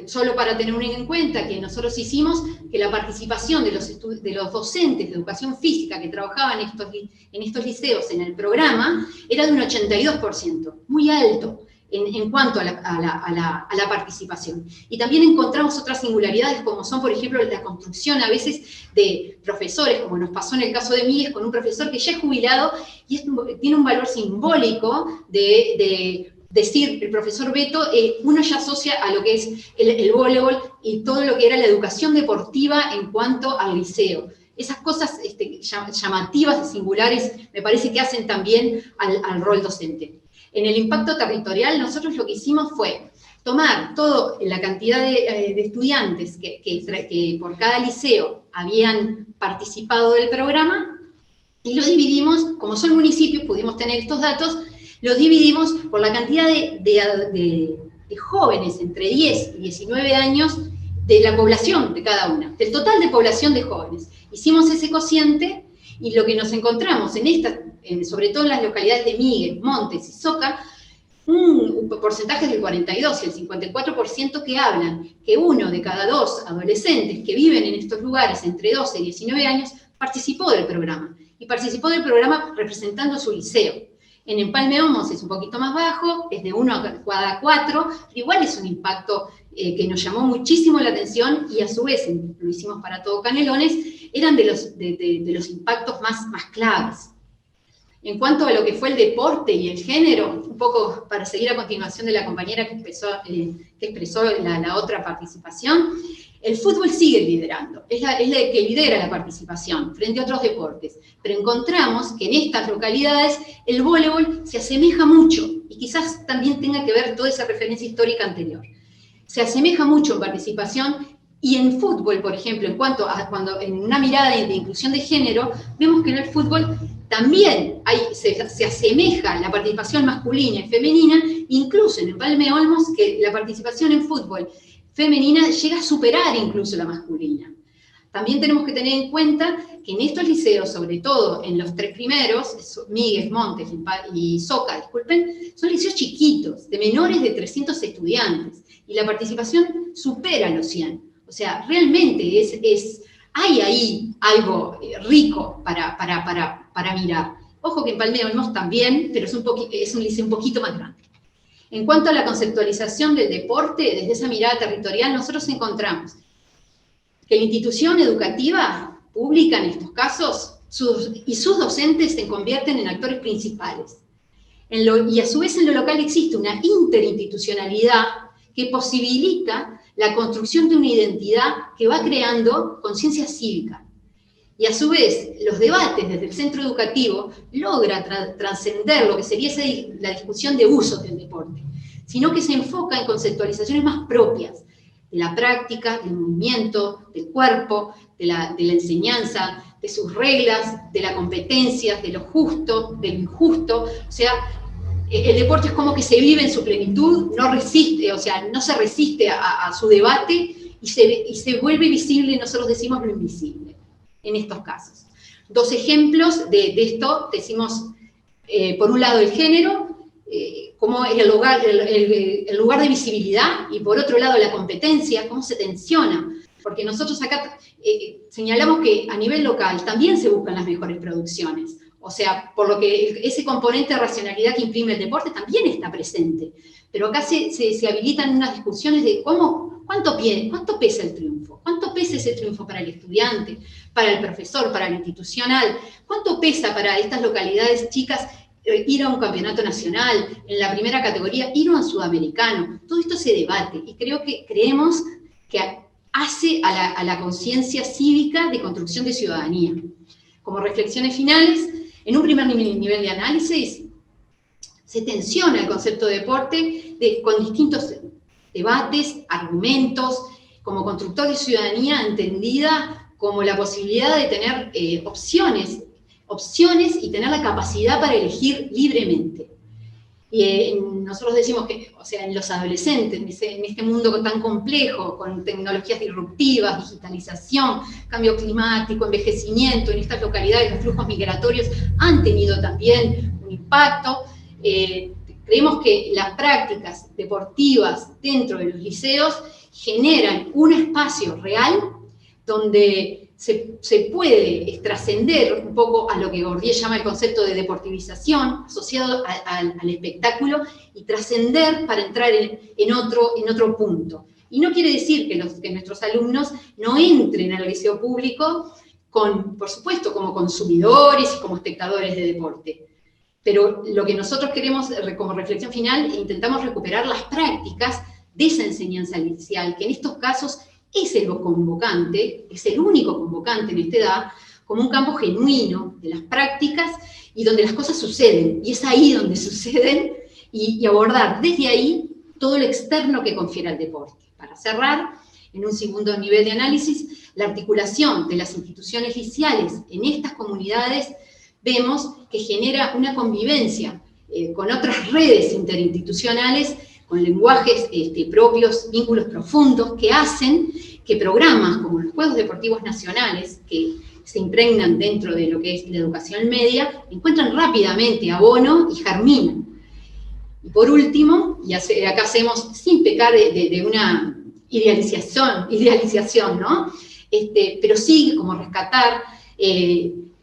Solo para tener en cuenta que nosotros hicimos que la participación de los docentes de educación física que trabajaban en estos liceos en el programa era de un 82%, muy alto en cuanto a la participación. Y también encontramos otras singularidades como son, por ejemplo, la construcción a veces de profesores, como nos pasó en el caso de Miguel, con un profesor que ya es jubilado y tiene un valor simbólico de decir, el profesor Beto, uno ya asocia a lo que es el voleibol y todo lo que era la educación deportiva en cuanto al liceo. Esas cosas llamativas y singulares me parece que hacen también al rol docente. En el impacto territorial nosotros lo que hicimos fue tomar toda la cantidad de estudiantes que por cada liceo habían participado del programa y lo dividimos, como son municipios, pudimos tener estos datos, lo dividimos por la cantidad de jóvenes entre 10 y 19 años de la población de cada una, del total de población de jóvenes. Hicimos ese cociente y lo que nos encontramos sobre todo en las localidades de Miguel, Montes y Soca, un porcentaje del 42 y el 54% que hablan que 1 de cada 2 adolescentes que viven en estos lugares entre 12 y 19 años participó del programa. Y participó del programa representando su liceo. En Empalme Olmos es un poquito más bajo, es de 1 a cada 4, pero igual es un impacto que nos llamó muchísimo la atención y a su vez, lo hicimos para todo Canelones, eran de los impactos más claves. En cuanto a lo que fue el deporte y el género, un poco para seguir a continuación de la compañera que expresó la otra participación, el fútbol sigue liderando, es la que lidera la participación frente a otros deportes, pero encontramos que en estas localidades el voleibol se asemeja mucho, y quizás también tenga que ver toda esa referencia histórica anterior. Se asemeja mucho en participación, y en fútbol, por ejemplo, cuando en una mirada de inclusión de género, vemos que en el fútbol también se asemeja la participación masculina y femenina, incluso en Empalme Olmos, que la participación en fútbol femenina llega a superar incluso la masculina. También tenemos que tener en cuenta que en estos liceos, sobre todo en los 3 primeros, Miguel, Montes y Soca, disculpen, son liceos chiquitos, de menores de 300 estudiantes, y la participación supera los 100. O sea, realmente hay ahí algo rico para mirar. Ojo que en Empalme Olmos también, pero es un liceo un poquito más grande. En cuanto a la conceptualización del deporte, desde esa mirada territorial, nosotros encontramos que la institución educativa pública, en estos casos, y sus docentes se convierten en actores principales. Y a su vez en lo local existe una interinstitucionalidad que posibilita la construcción de una identidad que va creando conciencia cívica. Y a su vez, los debates desde el centro educativo logran trascender lo que sería la discusión de usos del deporte, sino que se enfoca en conceptualizaciones más propias de la práctica, del movimiento, del cuerpo, de la enseñanza, de sus reglas, de la competencia, de lo justo, de lo injusto. O sea, el deporte es como que se vive en su plenitud, no resiste, o sea, no se resiste a su debate y se vuelve visible, nosotros decimos lo invisible, en estos casos. Dos ejemplos de esto, decimos, por un lado el género, cómo es el lugar de visibilidad, y por otro lado la competencia, cómo se tensiona, porque nosotros acá señalamos que a nivel local también se buscan las mejores producciones, o sea, por lo que ese componente de racionalidad que imprime el deporte también está presente, pero acá se habilitan unas discusiones de cuánto pesa el triunfo, cuánto pesa ese triunfo para el estudiante, para el profesor, para lo institucional, cuánto pesa para estas localidades chicas ir a un campeonato nacional, en la primera categoría, ir a un sudamericano. Todo esto se debate y creemos que hace a la conciencia cívica de construcción de ciudadanía. Como reflexiones finales, en un primer nivel de análisis, se tensiona el concepto de deporte con distintos debates, argumentos, como constructor de ciudadanía entendida como la posibilidad de tener opciones y tener la capacidad para elegir libremente. Y nosotros decimos que, o sea, en los adolescentes, en este mundo tan complejo, con tecnologías disruptivas, digitalización, cambio climático, envejecimiento, en estas localidades los flujos migratorios han tenido también un impacto. Creemos que las prácticas deportivas dentro de los liceos generan un espacio real donde se puede trascender un poco a lo que Bourdieu llama el concepto de deportivización, asociado al espectáculo, y trascender para entrar en otro punto. Y no quiere decir que nuestros alumnos no entren al liceo público, por supuesto, como consumidores y como espectadores de deporte. Pero lo que nosotros queremos, como reflexión final, intentamos recuperar las prácticas de esa enseñanza inicial, que en estos casos es el convocante, es el único convocante en esta edad, como un campo genuino de las prácticas y donde las cosas suceden, y es ahí donde suceden, y abordar desde ahí todo lo externo que confiere al deporte. Para cerrar, en un segundo nivel de análisis, la articulación de las instituciones liceales en estas comunidades vemos que genera una convivencia con otras redes interinstitucionales, con lenguajes propios, vínculos profundos, que hacen que programas como los Juegos Deportivos Nacionales, que se impregnan dentro de lo que es la educación media, encuentran rápidamente abono y germinan. Y por último, y acá hacemos sin pecar de una idealización, ¿no? Pero sí como rescatar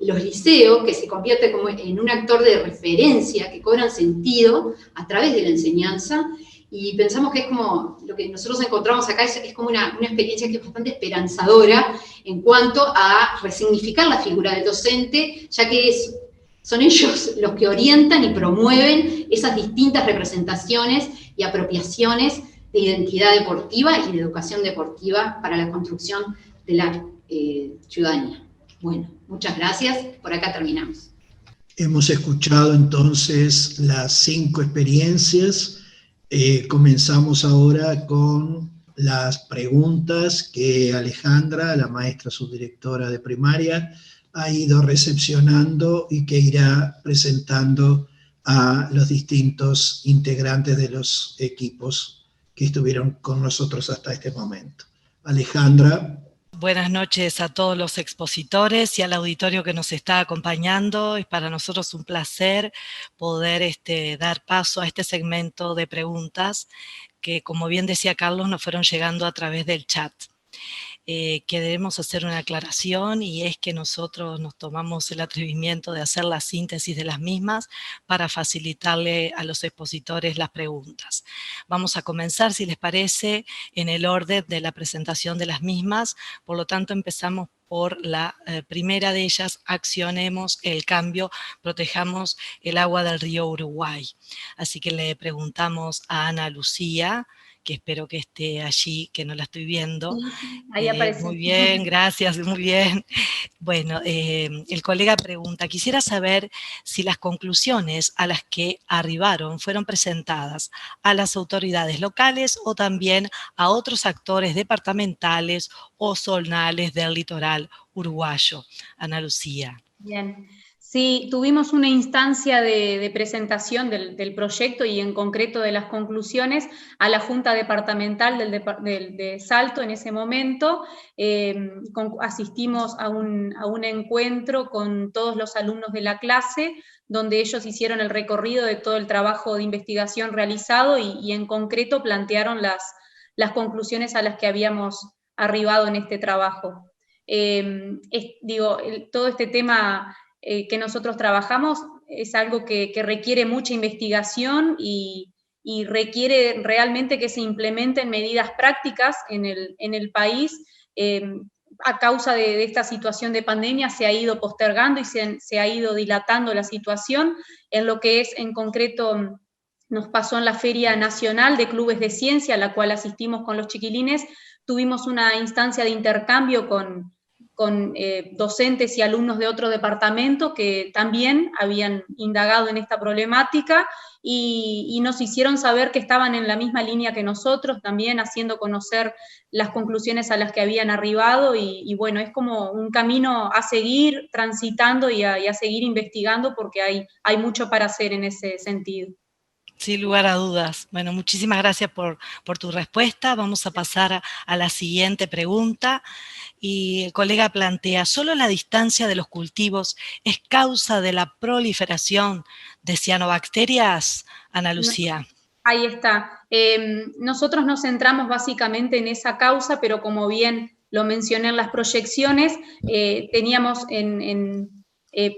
los liceos, que se convierten como en un actor de referencia, que cobran sentido a través de la enseñanza, y pensamos que es como, lo que nosotros encontramos acá es como una experiencia que es bastante esperanzadora en cuanto a resignificar la figura del docente, ya que son ellos los que orientan y promueven esas distintas representaciones y apropiaciones de identidad deportiva y de educación deportiva para la construcción de la ciudadanía. Bueno, muchas gracias, por acá terminamos. Hemos escuchado entonces las 5 experiencias. Comenzamos ahora con las preguntas que Alejandra, la maestra subdirectora de primaria, ha ido recepcionando y que irá presentando a los distintos integrantes de los equipos que estuvieron con nosotros hasta este momento. Alejandra. Buenas noches a todos los expositores y al auditorio que nos está acompañando. Es para nosotros un placer poder dar paso a este segmento de preguntas que, como bien decía Carlos, nos fueron llegando a través del chat. Queremos hacer una aclaración, y es que nosotros nos tomamos el atrevimiento de hacer la síntesis de las mismas para facilitarle a los expositores las preguntas. Vamos a comenzar, si les parece, en el orden de la presentación de las mismas. Por lo tanto, empezamos por la primera de ellas: accionemos el cambio, protejamos el agua del río Uruguay. Así que le preguntamos a Ana Lucía, que espero que esté allí, que no la estoy viendo. Ahí aparece. Muy bien, gracias, muy bien. Bueno, el colega pregunta, quisiera saber si las conclusiones a las que arribaron fueron presentadas a las autoridades locales o también a otros actores departamentales o zonales del litoral uruguayo. Ana Lucía. Bien. Sí, tuvimos una instancia de presentación del proyecto y en concreto de las conclusiones a la Junta Departamental de Salto en ese momento. Asistimos a un encuentro con todos los alumnos de la clase, donde ellos hicieron el recorrido de todo el trabajo de investigación realizado y en concreto plantearon las conclusiones a las que habíamos arribado en este trabajo. Todo este tema que nosotros trabajamos es algo que requiere mucha investigación y requiere realmente que se implementen medidas prácticas en el país. A causa de esta situación de pandemia se ha ido postergando y se ha ido dilatando la situación. En lo que es en concreto, nos pasó en la Feria Nacional de Clubes de Ciencia, a la cual asistimos con los chiquilines. Tuvimos una instancia de intercambio con docentes y alumnos de otro departamento que también habían indagado en esta problemática y nos hicieron saber que estaban en la misma línea que nosotros, también haciendo conocer las conclusiones a las que habían arribado y bueno, es como un camino a seguir transitando y a seguir investigando porque hay mucho para hacer en ese sentido. Sin lugar a dudas. Bueno, muchísimas gracias por tu respuesta. Vamos a pasar a la siguiente pregunta. Y el colega plantea, ¿solo la distancia de los cultivos es causa de la proliferación de cianobacterias? Ana Lucía. Ahí está. Nosotros nos centramos básicamente en esa causa, pero como bien lo mencioné en las proyecciones, teníamos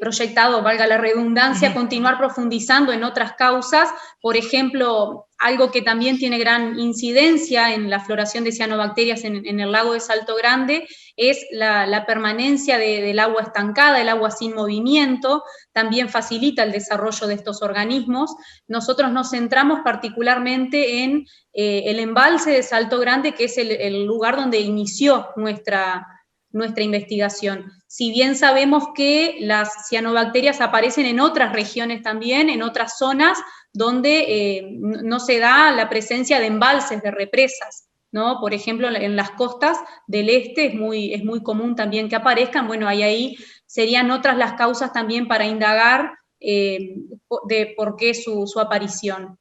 proyectado, valga la redundancia, continuar profundizando en otras causas. Por ejemplo, algo que también tiene gran incidencia en la floración de cianobacterias en el lago de Salto Grande es la permanencia del agua estancada, el agua sin movimiento, también facilita el desarrollo de estos organismos. Nosotros nos centramos particularmente en el embalse de Salto Grande, que es el lugar donde inició nuestra investigación. Si bien sabemos que las cianobacterias aparecen en otras regiones también, en otras zonas donde no se da la presencia de embalses, de represas, ¿no? Por ejemplo, en las costas del este es muy común también que aparezcan. Bueno, ahí serían otras las causas también para indagar de por qué su aparición.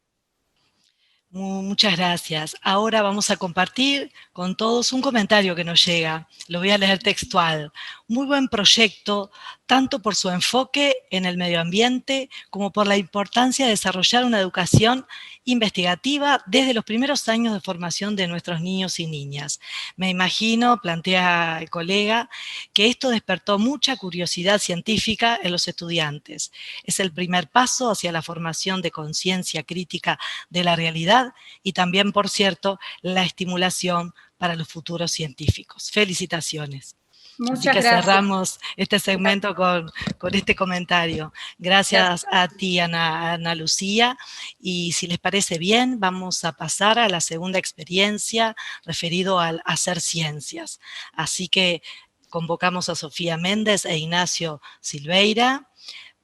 Muchas gracias. Ahora vamos a compartir con todos un comentario que nos llega. Lo voy a leer textual. Muy buen proyecto, tanto por su enfoque en el medio ambiente como por la importancia de desarrollar una educación investigativa desde los primeros años de formación de nuestros niños y niñas. Me imagino, plantea el colega, que esto despertó mucha curiosidad científica en los estudiantes. Es el primer paso hacia la formación de conciencia crítica de la realidad y también, por cierto, la estimulación para los futuros científicos. Felicitaciones. Muchas Así que gracias. Cerramos este segmento con este comentario. Gracias a ti, Ana Lucía. Y si les parece bien, vamos a pasar a la segunda experiencia referido al hacer ciencias. Así que convocamos a Sofía Méndez e Ignacio Silveira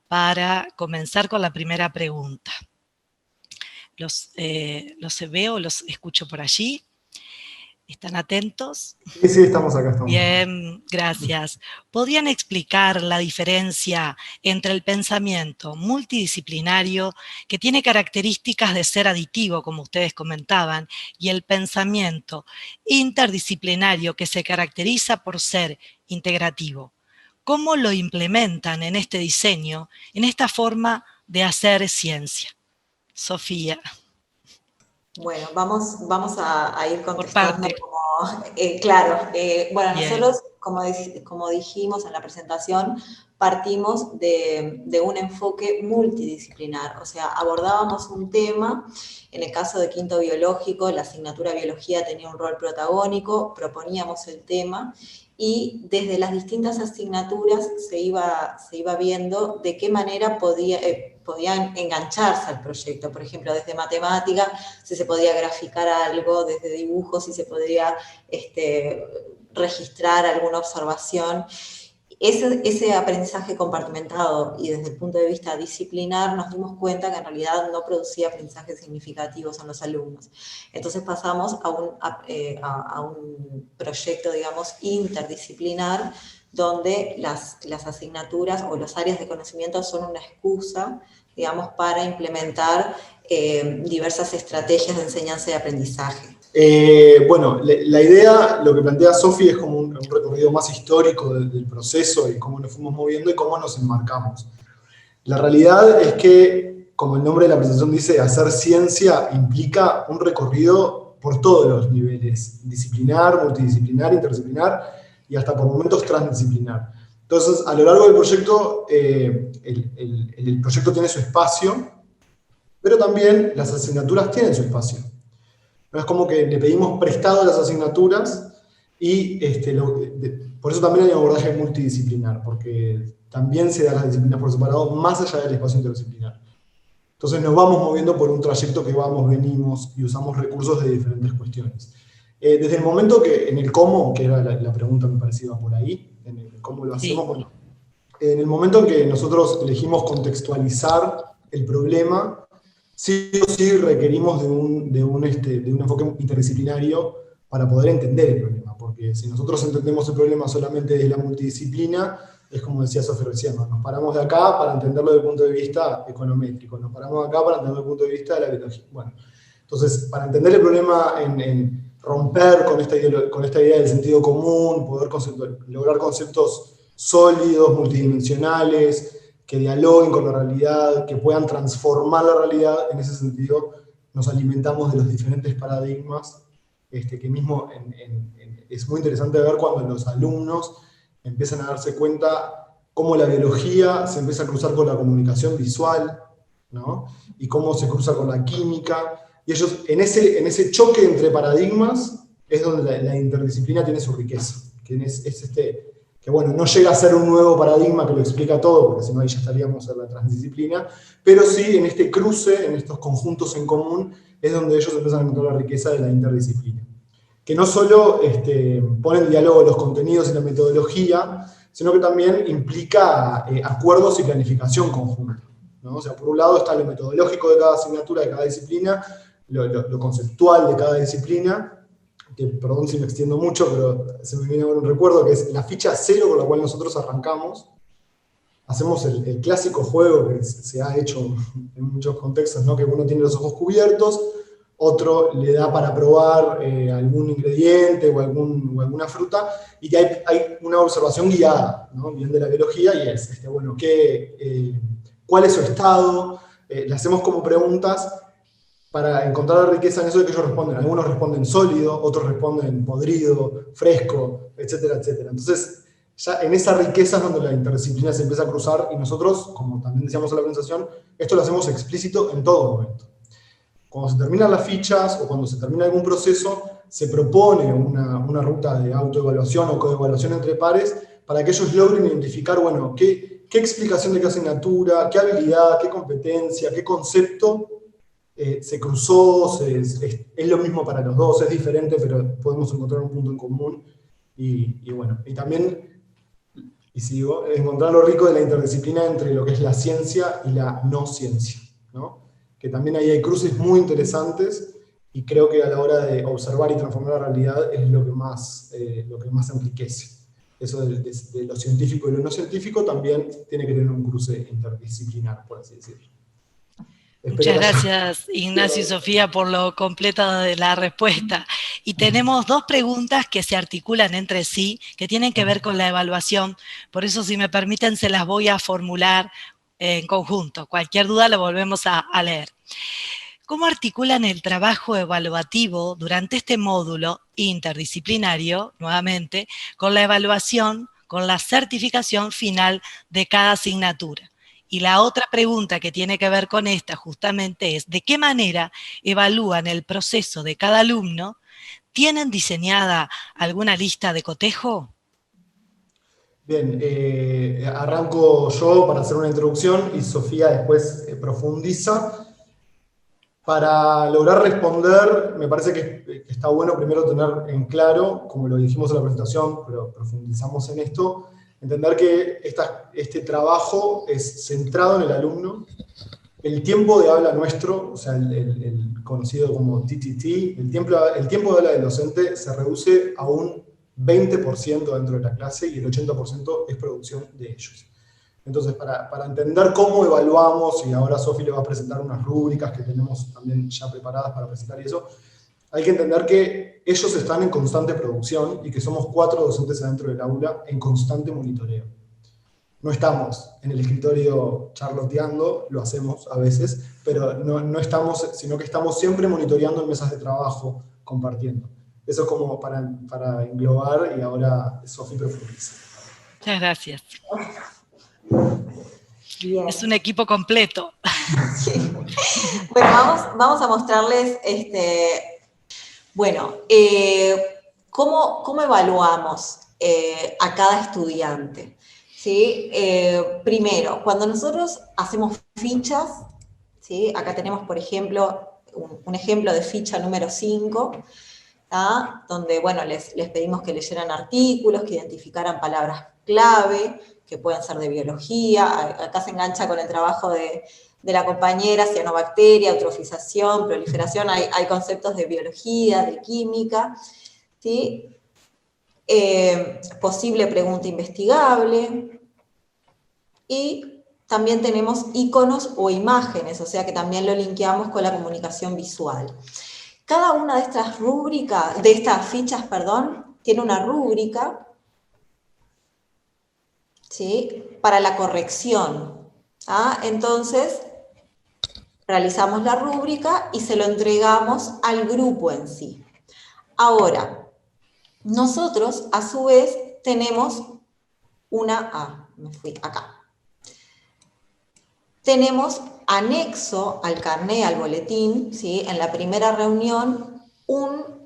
para comenzar con la primera pregunta. ¿Los veo, los escucho por allí? ¿Están atentos? Sí, estamos acá. Bien, gracias. ¿Podrían explicar la diferencia entre el pensamiento multidisciplinario, que tiene características de ser aditivo, como ustedes comentaban, y el pensamiento interdisciplinario, que se caracteriza por ser integrativo? ¿Cómo lo implementan en este diseño, en esta forma de hacer ciencia? Sofía. Bueno, vamos a ir contestando como, bueno, Bien. nosotros, como dijimos en la presentación, partimos de un enfoque multidisciplinar, o sea, abordábamos un tema. En el caso de quinto biológico, la asignatura biología tenía un rol protagónico, proponíamos el tema y desde las distintas asignaturas se iba viendo de qué manera podían engancharse al proyecto. Por ejemplo, desde matemática, si se podía graficar algo, desde dibujos, si se podía registrar alguna observación. Ese aprendizaje compartimentado y desde el punto de vista disciplinar nos dimos cuenta que en realidad no producía aprendizajes significativos en los alumnos. Entonces pasamos a un proyecto, digamos, interdisciplinar, donde las asignaturas o las áreas de conocimiento son una excusa, digamos, para implementar diversas estrategias de enseñanza y aprendizaje. Bueno, la idea, lo que plantea Sofi, es como un recorrido más histórico del proceso y cómo nos fuimos moviendo y cómo nos enmarcamos. La realidad es que, como el nombre de la presentación dice, hacer ciencia implica un recorrido por todos los niveles: disciplinar, multidisciplinar, interdisciplinar y hasta por momentos transdisciplinar. Entonces, a lo largo del proyecto, el proyecto tiene su espacio, pero también las asignaturas tienen su espacio. No es como que le pedimos prestado las asignaturas y por eso también hay un abordaje multidisciplinar, porque también se dan las disciplinas por separado, más allá del espacio interdisciplinar. Entonces nos vamos moviendo por un trayecto que vamos, venimos y usamos recursos de diferentes cuestiones. Desde el momento que, en el cómo, que era la pregunta me parecía por ahí, en el cómo lo hacemos, sí. Bueno, en el momento en que nosotros elegimos contextualizar el problema, sí o sí requerimos de un enfoque interdisciplinario para poder entender el problema, porque si nosotros entendemos el problema solamente desde la multidisciplina, es como decía Sofía recién, ¿no? Nos paramos de acá para entenderlo desde el punto de vista econométrico, nos paramos de acá para entenderlo desde el punto de vista de la biología. Bueno, entonces, para entender el problema en romper con esta idea del sentido común, poder lograr conceptos sólidos, multidimensionales, que dialoguen con la realidad, que puedan transformar la realidad, en ese sentido nos alimentamos de los diferentes paradigmas, que mismo es muy interesante ver cuando los alumnos empiezan a darse cuenta cómo la biología se empieza a cruzar con la comunicación visual, ¿no? Y cómo se cruza con la química, y ellos en ese choque entre paradigmas es donde la interdisciplina tiene su riqueza, que bueno, no llega a ser un nuevo paradigma que lo explica todo, porque si no ahí ya estaríamos en la transdisciplina, pero sí en este cruce, en estos conjuntos en común, es donde ellos empiezan a encontrar la riqueza de la interdisciplina. Que no solo pone en diálogo los contenidos y la metodología, sino que también implica acuerdos y planificación conjunta, ¿no? O sea, por un lado está lo metodológico de cada asignatura, de cada disciplina, lo conceptual de cada disciplina, que perdón si me extiendo mucho, pero se me viene a ver un recuerdo, que es la ficha cero con la cual nosotros arrancamos. Hacemos el clásico juego que se ha hecho en muchos contextos, ¿no? Que uno tiene los ojos cubiertos, otro le da para probar algún ingrediente o alguna fruta, y hay una observación guiada, ¿no? Bien de la biología, y es, bueno, ¿cuál es su estado? Le hacemos como preguntas para encontrar la riqueza en eso de que ellos responden. Algunos responden sólido, otros responden podrido, fresco, etcétera, etcétera. Entonces, ya en esa riqueza es donde la interdisciplina se empieza a cruzar, y nosotros, como también decíamos en la presentación, esto lo hacemos explícito en todo momento. Cuando se terminan las fichas o cuando se termina algún proceso, se propone una ruta de autoevaluación o coevaluación entre pares para que ellos logren identificar, bueno, qué explicación de qué asignatura, qué habilidad, qué competencia, qué concepto se cruzó, es lo mismo para los dos, es diferente, pero podemos encontrar un punto en común. Y bueno, y también, y sigo, encontrar lo rico de la interdisciplina entre lo que es la ciencia y la no ciencia, ¿no? Que también ahí hay cruces muy interesantes, y creo que a la hora de observar y transformar la realidad es lo que más enriquece. Eso de lo científico y lo no científico también tiene que tener un cruce interdisciplinar, por así decirlo. Muchas gracias, Ignacio y Sofía, por lo completo de la respuesta. Y tenemos dos preguntas que se articulan entre sí, que tienen que ver con la evaluación. Por eso, si me permiten, se las voy a formular en conjunto. Cualquier duda la volvemos a leer. ¿Cómo articulan el trabajo evaluativo durante este módulo interdisciplinario, nuevamente, con la evaluación, con la certificación final de cada asignatura? Y la otra pregunta que tiene que ver con esta justamente es, ¿de qué manera evalúan el proceso de cada alumno? ¿Tienen diseñada alguna lista de cotejo? Bien, arranco yo para hacer una introducción y Sofía después profundiza. Para lograr responder, me parece que está bueno primero tener en claro, como lo dijimos en la presentación, pero profundizamos en esto, entender que este trabajo es centrado en el alumno. El tiempo de habla nuestro, o sea, el conocido como TTT, el tiempo de habla del docente se reduce a un 20% dentro de la clase y el 80% es producción de ellos. Entonces, para entender cómo evaluamos, y ahora Sofi le va a presentar unas rúbricas que tenemos también ya preparadas para presentar y eso, hay que entender que ellos están en constante producción y que somos 4 docentes adentro del aula en constante monitoreo. No estamos en el escritorio charloteando, lo hacemos a veces, pero no estamos, sino que estamos siempre monitoreando en mesas de trabajo, compartiendo. Eso es como para englobar, y ahora Sofi profundiza. Muchas gracias. Bien. Es un equipo completo. Sí. Bueno, vamos a mostrarles, cómo evaluamos a cada estudiante. ¿Sí? Primero, cuando nosotros hacemos fichas, ¿sí? Acá tenemos, por ejemplo, un ejemplo de ficha número 5, ¿tá? Donde, bueno, les pedimos que leyeran artículos, que identificaran palabras clave, que pueden ser de biología. Acá se engancha con el trabajo de la compañera, cianobacteria, eutrofización, proliferación, hay conceptos de biología, de química, ¿sí? Posible pregunta investigable, y también tenemos iconos o imágenes, o sea que también lo linkeamos con la comunicación visual. Cada una de estas rúbricas, de estas fichas, perdón, tiene una rúbrica, ¿sí? Para la corrección. ¿Ah? Entonces, realizamos la rúbrica y se lo entregamos al grupo en sí. Ahora, nosotros, a su vez, tenemos tenemos anexo al carné, al boletín, ¿sí? En la primera reunión,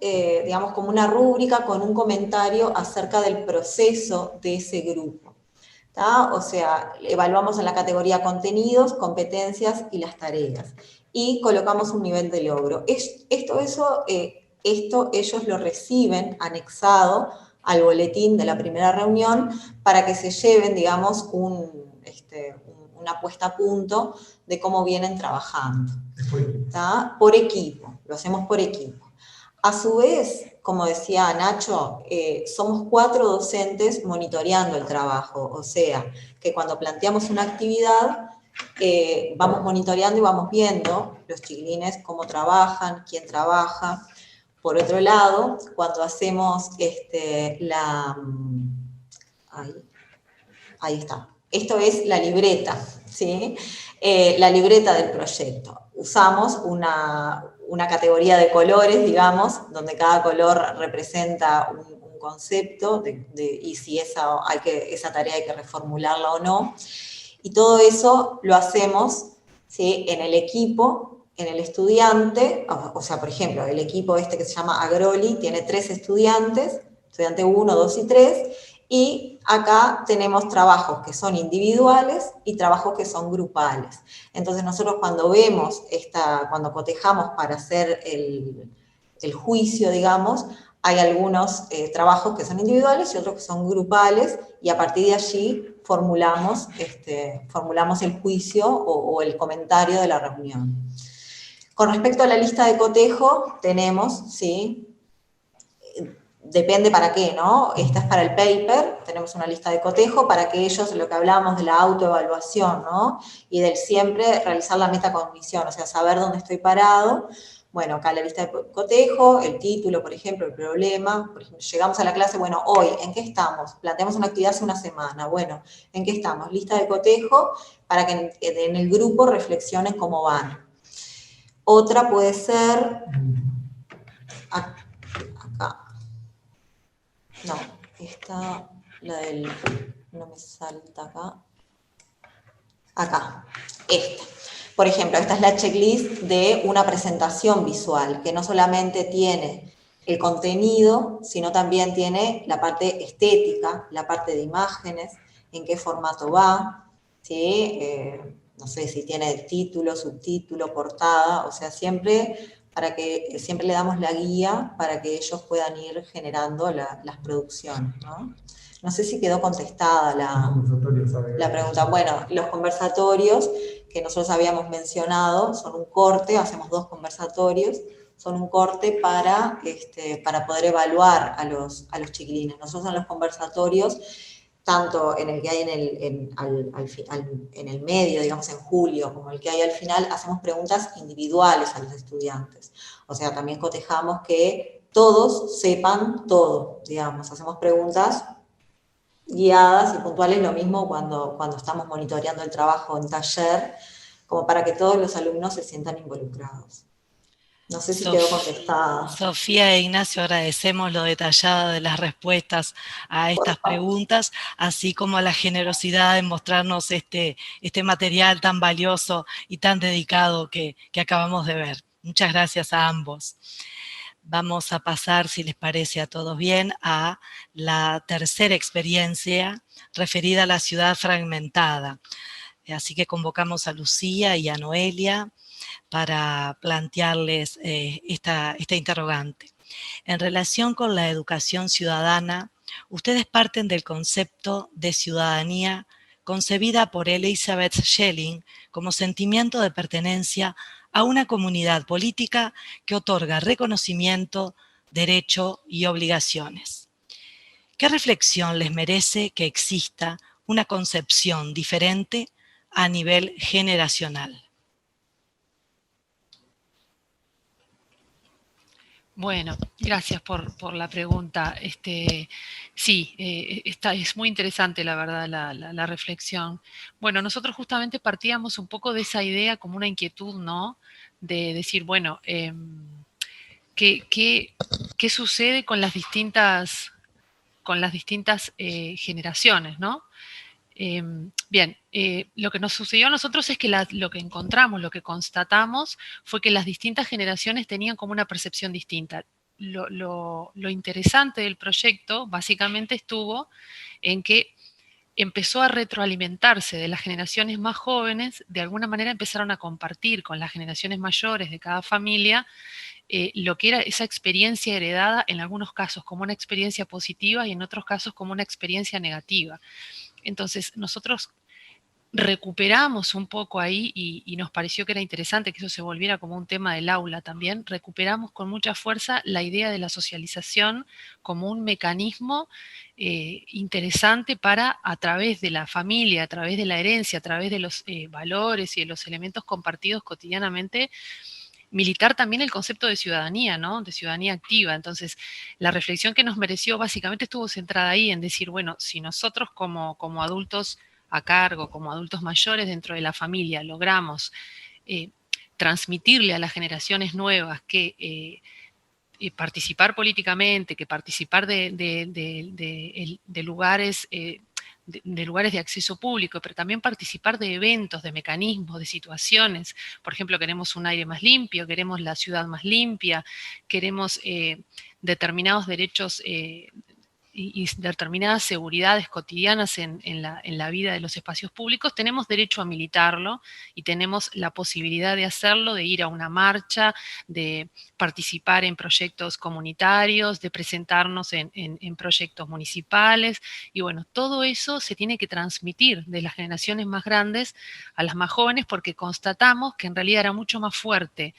digamos como una rúbrica con un comentario acerca del proceso de ese grupo. ¿Tá? O sea, evaluamos en la categoría contenidos, competencias y las tareas. Y colocamos un nivel de logro. Esto ellos lo reciben anexado al boletín de la primera reunión para que se lleven, digamos, una puesta a punto de cómo vienen trabajando. ¿Tá? Por equipo, lo hacemos por equipo. A su vez, como decía Nacho, somos 4 docentes monitoreando el trabajo, o sea, que cuando planteamos una actividad, vamos monitoreando y vamos viendo los chiquilines cómo trabajan, quién trabaja. Por otro lado, cuando hacemos ahí está. Esto es la libreta, ¿sí? La libreta del proyecto. Usamos una categoría de colores, digamos, donde cada color representa un concepto y si esa tarea hay que reformularla o no. Y todo eso lo hacemos, ¿sí? En el equipo, en el estudiante, o sea, por ejemplo, el equipo que se llama Agroli tiene 3 estudiantes, estudiante 1, 2 y 3, y acá tenemos trabajos que son individuales y trabajos que son grupales. Entonces nosotros cuando vemos, cuando cotejamos para hacer el juicio, digamos, hay algunos trabajos que son individuales y otros que son grupales, y a partir de allí formulamos el juicio o el comentario de la reunión. Con respecto a la lista de cotejo, tenemos, ¿sí? Depende para qué, ¿no? Esta es para el paper, tenemos una lista de cotejo para que ellos, lo que hablábamos de la autoevaluación, ¿no? Y del siempre realizar la metacognición, o sea, saber dónde estoy parado. Bueno, acá la lista de cotejo, el título, por ejemplo, el problema. Por ejemplo, llegamos a la clase, bueno, hoy, ¿en qué estamos? Planteamos una actividad hace una semana, bueno, ¿en qué estamos? Lista de cotejo para que en el grupo reflexionen cómo van. Otra puede ser, acá, no, no me salta acá, esta. Por ejemplo, esta es la checklist de una presentación visual, que no solamente tiene el contenido, sino también tiene la parte estética, la parte de imágenes, en qué formato va, ¿sí? No sé si tiene título, subtítulo, portada, o sea, siempre le damos la guía para que ellos puedan ir generando las producciones, ¿no? No sé si quedó contestada la pregunta. Bueno, los conversatorios que nosotros habíamos mencionado son un corte, hacemos 2 conversatorios, son un corte para poder evaluar a los chiquilines. Nosotros en los conversatorios, tanto en el que hay en el medio, digamos en julio, como el que hay al final, hacemos preguntas individuales a los estudiantes. O sea, también cotejamos que todos sepan todo, digamos, hacemos preguntas guiadas y puntuales, lo mismo cuando estamos monitoreando el trabajo en taller, como para que todos los alumnos se sientan involucrados. No sé si quedó contestada. Sofía e Ignacio, agradecemos lo detallado de las respuestas a estas preguntas, así como la generosidad en mostrarnos este material tan valioso y tan dedicado que acabamos de ver. Muchas gracias a ambos. Vamos a pasar, si les parece a todos bien, a la tercera experiencia referida a la ciudad fragmentada. Así que convocamos a Lucía y a Noelia para plantearles esta interrogante. En relación con la educación ciudadana, ustedes parten del concepto de ciudadanía concebida por Elizabeth Schelling como sentimiento de pertenencia a una comunidad política que otorga reconocimiento, derecho y obligaciones. ¿Qué reflexión les merece que exista una concepción diferente a nivel generacional? Bueno, gracias por la pregunta. Sí, es muy interesante, la verdad, la reflexión. Bueno, nosotros justamente partíamos un poco de esa idea como una inquietud, ¿no? De decir, bueno, ¿qué sucede con las distintas generaciones, ¿no? Bien, lo que nos sucedió a nosotros es que lo que encontramos, lo que constatamos, fue que las distintas generaciones tenían como una percepción distinta. Lo interesante del proyecto básicamente estuvo en que empezó a retroalimentarse de las generaciones más jóvenes, de alguna manera empezaron a compartir con las generaciones mayores de cada familia lo que era esa experiencia heredada, en algunos casos como una experiencia positiva y en otros casos como una experiencia negativa. Entonces, nosotros recuperamos un poco ahí y nos pareció que era interesante que eso se volviera como un tema del aula también. Recuperamos con mucha fuerza la idea de la socialización como un mecanismo interesante para, a través de la familia, a través de la herencia, a través de los valores y de los elementos compartidos cotidianamente, militar también el concepto de ciudadanía, ¿no? De ciudadanía activa. Entonces, la reflexión que nos mereció básicamente estuvo centrada ahí en decir, bueno, si nosotros como adultos a cargo, como adultos mayores dentro de la familia, logramos transmitirle a las generaciones nuevas que participar políticamente, que participar de lugares de lugares de acceso público, pero también participar de eventos, de mecanismos, de situaciones. Por ejemplo, queremos un aire más limpio, queremos la ciudad más limpia, queremos determinados derechos y determinadas seguridades cotidianas en la vida de los espacios públicos, tenemos derecho a militarlo y tenemos la posibilidad de hacerlo, de ir a una marcha, de participar en proyectos comunitarios, de presentarnos en proyectos municipales, y bueno, todo eso se tiene que transmitir de las generaciones más grandes a las más jóvenes, porque constatamos que en realidad era mucho más fuerte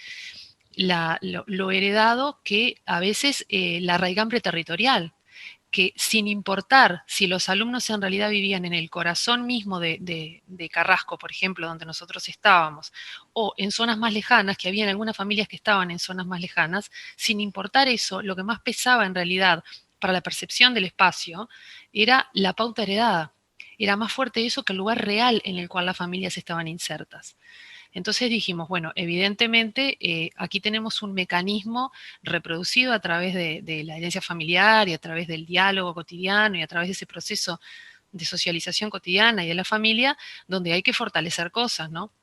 lo heredado que a veces la raigambre territorial, que sin importar si los alumnos en realidad vivían en el corazón mismo de Carrasco, por ejemplo, donde nosotros estábamos, o en zonas más lejanas, que había algunas familias que estaban en zonas más lejanas, sin importar eso, lo que más pesaba en realidad para la percepción del espacio era la pauta heredada. Era más fuerte eso que el lugar real en el cual las familias estaban insertas. Entonces dijimos, bueno, evidentemente aquí tenemos un mecanismo reproducido a través de la herencia familiar y a través del diálogo cotidiano y a través de ese proceso de socialización cotidiana y de la familia, donde hay que fortalecer cosas, ¿no?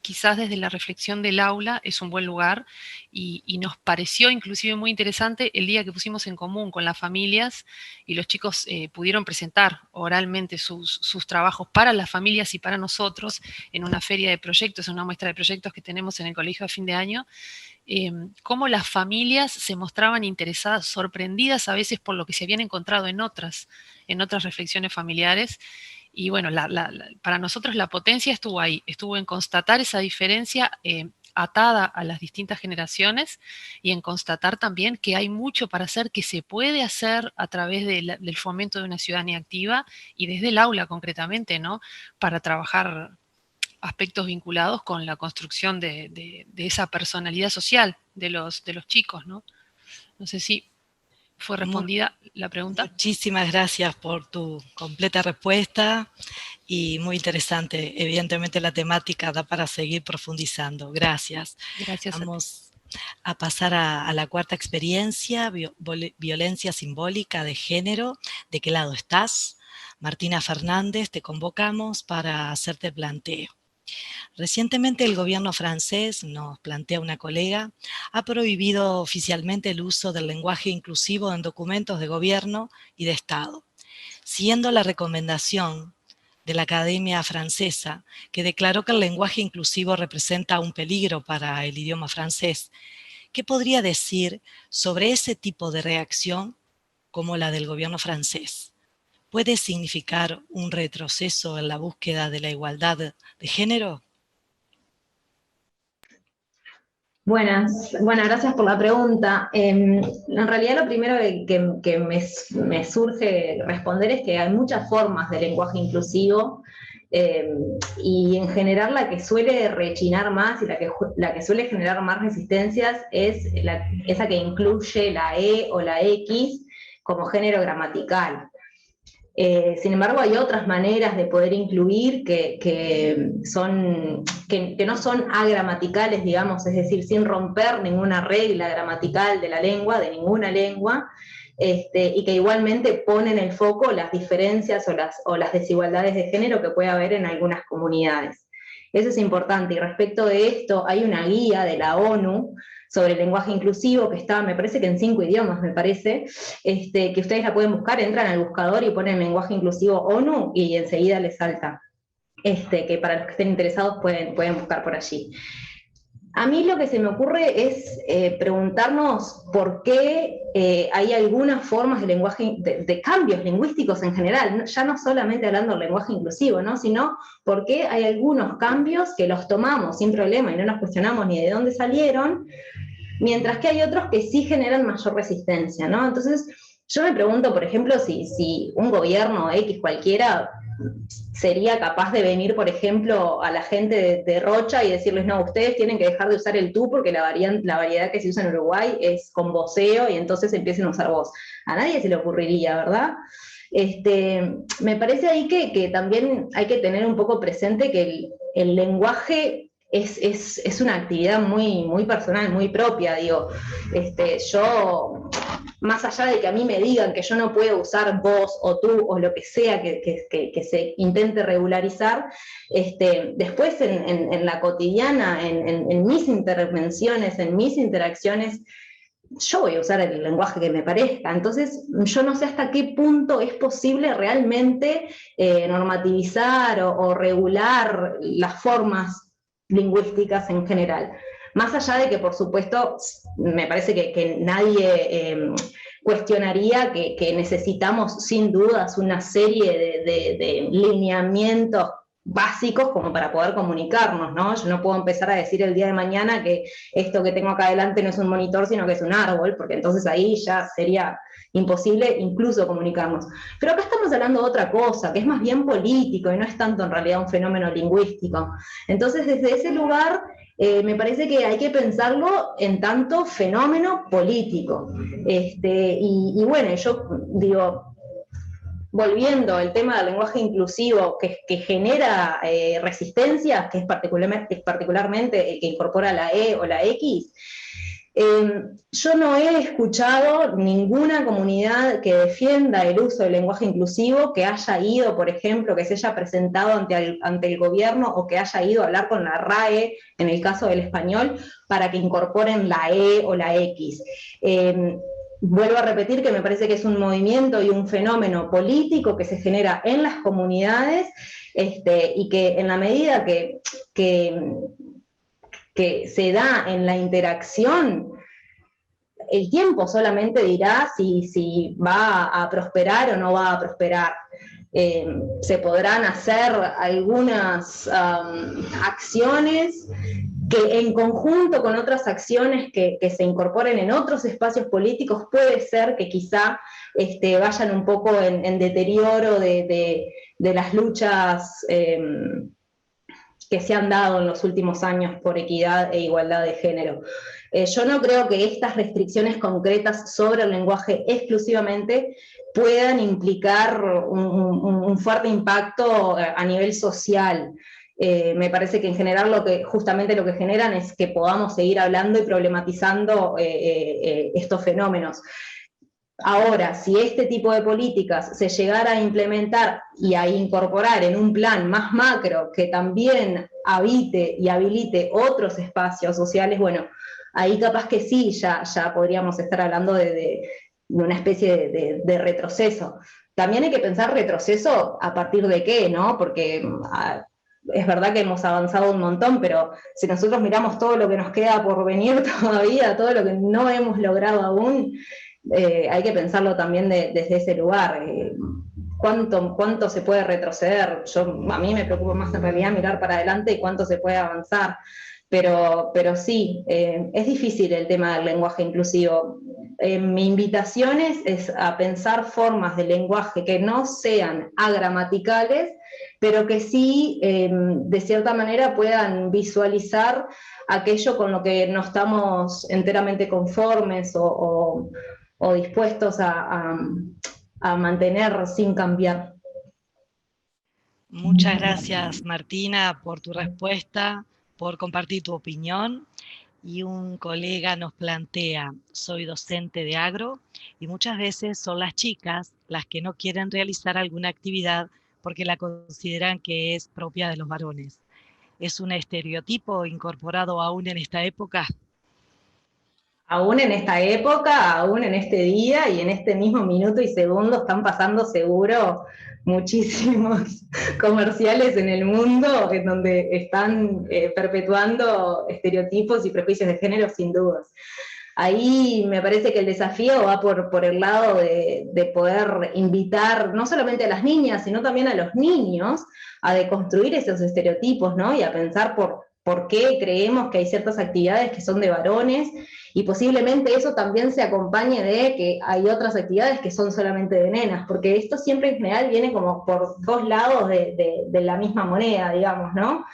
quizás desde la reflexión del aula es un buen lugar, y nos pareció inclusive muy interesante el día que pusimos en común con las familias y los chicos pudieron presentar oralmente sus trabajos para las familias y para nosotros en una feria de proyectos, en una muestra de proyectos que tenemos en el colegio a fin de año. Cómo las familias se mostraban interesadas, sorprendidas a veces por lo que se habían encontrado en otras reflexiones familiares. Y bueno, para nosotros la potencia estuvo ahí, estuvo en constatar esa diferencia atada a las distintas generaciones, y en constatar también que hay mucho para hacer, que se puede hacer a través del fomento de una ciudadanía activa y desde el aula concretamente, ¿no? Para trabajar aspectos vinculados con la construcción de esa personalidad social de los chicos, ¿no? No sé si fue respondida la pregunta. Muchísimas gracias por tu completa respuesta y muy interesante. Evidentemente la temática da para seguir profundizando. Gracias. Gracias. Vamos a pasar a la cuarta experiencia, violencia simbólica de género. ¿De qué lado estás? Martina Fernández, te convocamos para hacerte el planteo. Recientemente el gobierno francés, nos plantea una colega, ha prohibido oficialmente el uso del lenguaje inclusivo en documentos de gobierno y de Estado, siguiendo la recomendación de la Academia Francesa, que declaró que el lenguaje inclusivo representa un peligro para el idioma francés. ¿Qué podría decir sobre ese tipo de reacción como la del gobierno francés? ¿Puede significar un retroceso en la búsqueda de la igualdad de género? Buenas, bueno, gracias por la pregunta. En realidad lo primero que me surge responder es que hay muchas formas de lenguaje inclusivo, y en general la que suele rechinar más y la que suele generar más resistencias es esa que incluye la E o la X como género gramatical. Sin embargo, hay otras maneras de poder incluir que no son agramaticales, digamos, es decir, sin romper ninguna regla gramatical de la lengua, de ninguna lengua, y que igualmente ponen el foco las diferencias o las desigualdades de género que puede haber en algunas comunidades. Eso es importante, y respecto de esto hay una guía de la ONU sobre el lenguaje inclusivo, que está, me parece que en 5 idiomas, me parece, que ustedes la pueden buscar, entran al buscador y ponen lenguaje inclusivo ONU, y enseguida les salta, que para los que estén interesados pueden buscar por allí. A mí lo que se me ocurre es preguntarnos por qué hay algunas formas de lenguaje, de cambios lingüísticos en general, ya no solamente hablando del lenguaje inclusivo, ¿no? Sino por qué hay algunos cambios que los tomamos sin problema y no nos cuestionamos ni de dónde salieron, mientras que hay otros que sí generan mayor resistencia, ¿no? Entonces, yo me pregunto, por ejemplo, si un gobierno X cualquiera sería capaz de venir, por ejemplo, a la gente de Rocha y decirles, no, ustedes tienen que dejar de usar el tú porque la variedad que se usa en Uruguay es con voceo, y entonces empiecen a usar voz. A nadie se le ocurriría, ¿verdad? Me parece ahí que también hay que tener un poco presente que el lenguaje es una actividad muy, muy personal, muy propia, digo. Yo, más allá de que a mí me digan que yo no puedo usar vos o tú o lo que sea que se intente regularizar, después en la cotidiana, en mis intervenciones, en mis interacciones, yo voy a usar el lenguaje que me parezca. Entonces, yo no sé hasta qué punto es posible realmente normativizar o regular las formas lingüísticas en general. Más allá de que, por supuesto, me parece que nadie cuestionaría que necesitamos, sin dudas, una serie de lineamientos básicos como para poder comunicarnos, ¿no? Yo no puedo empezar a decir el día de mañana que esto que tengo acá adelante no es un monitor, sino que es un árbol, porque entonces ahí ya sería imposible incluso comunicarnos. Pero acá estamos hablando de otra cosa, que es más bien político, y no es tanto en realidad un fenómeno lingüístico. Entonces, desde ese lugar, me parece que hay que pensarlo en tanto fenómeno político. Y bueno, yo digo, volviendo al tema del lenguaje inclusivo que genera resistencias, que es particularmente el que incorpora la E o la X, Yo no he escuchado ninguna comunidad que defienda el uso del lenguaje inclusivo, que haya ido, por ejemplo, que se haya presentado ante el gobierno o que haya ido a hablar con la RAE, en el caso del español, para que incorporen la E o la X. Vuelvo a repetir que me parece que es un movimiento y un fenómeno político que se genera en las comunidades, y que en la medida que se da en la interacción, el tiempo solamente dirá si va a prosperar o no va a prosperar. Se podrán hacer algunas acciones que en conjunto con otras acciones que se incorporen en otros espacios políticos, puede ser que quizá vayan un poco en deterioro de las luchas que se han dado en los últimos años por equidad e igualdad de género. Yo no creo que estas restricciones concretas sobre el lenguaje exclusivamente puedan implicar un fuerte impacto a nivel social. Me parece que en general justamente lo que generan es que podamos seguir hablando y problematizando estos fenómenos. Ahora, si este tipo de políticas se llegara a implementar y a incorporar en un plan más macro que también habite y habilite otros espacios sociales, bueno, ahí capaz que sí, ya podríamos estar hablando de una especie de retroceso. También hay que pensar retroceso a partir de qué, ¿no? Porque es verdad que hemos avanzado un montón, pero si nosotros miramos todo lo que nos queda por venir todavía, todo lo que no hemos logrado aún, hay que pensarlo también desde ese lugar. ¿Cuánto se puede retroceder? A mí me preocupa más en realidad mirar para adelante y cuánto se puede avanzar. Pero sí, es difícil el tema del lenguaje inclusivo. Mi invitación es a pensar formas de lenguaje que no sean agramaticales, pero que sí, de cierta manera, puedan visualizar aquello con lo que no estamos enteramente conformes o dispuestos a mantener sin cambiar. Muchas gracias, Martina, por tu respuesta, por compartir tu opinión. Y un colega nos plantea: soy docente de agro y muchas veces son las chicas las que no quieren realizar alguna actividad porque la consideran que es propia de los varones. ¿Es un estereotipo incorporado aún en esta época? Aún en esta época, aún en este día y en este mismo minuto y segundo están pasando seguro muchísimos comerciales en el mundo en donde están perpetuando estereotipos y prejuicios de género, sin dudas. Ahí me parece que el desafío va por el lado de poder invitar no solamente a las niñas, sino también a los niños a deconstruir esos estereotipos, ¿no? Y a pensar por qué creemos que hay ciertas actividades que son de varones, y posiblemente eso también se acompañe de que hay otras actividades que son solamente de nenas, porque esto siempre en general viene como por dos lados de la misma moneda, digamos, ¿no?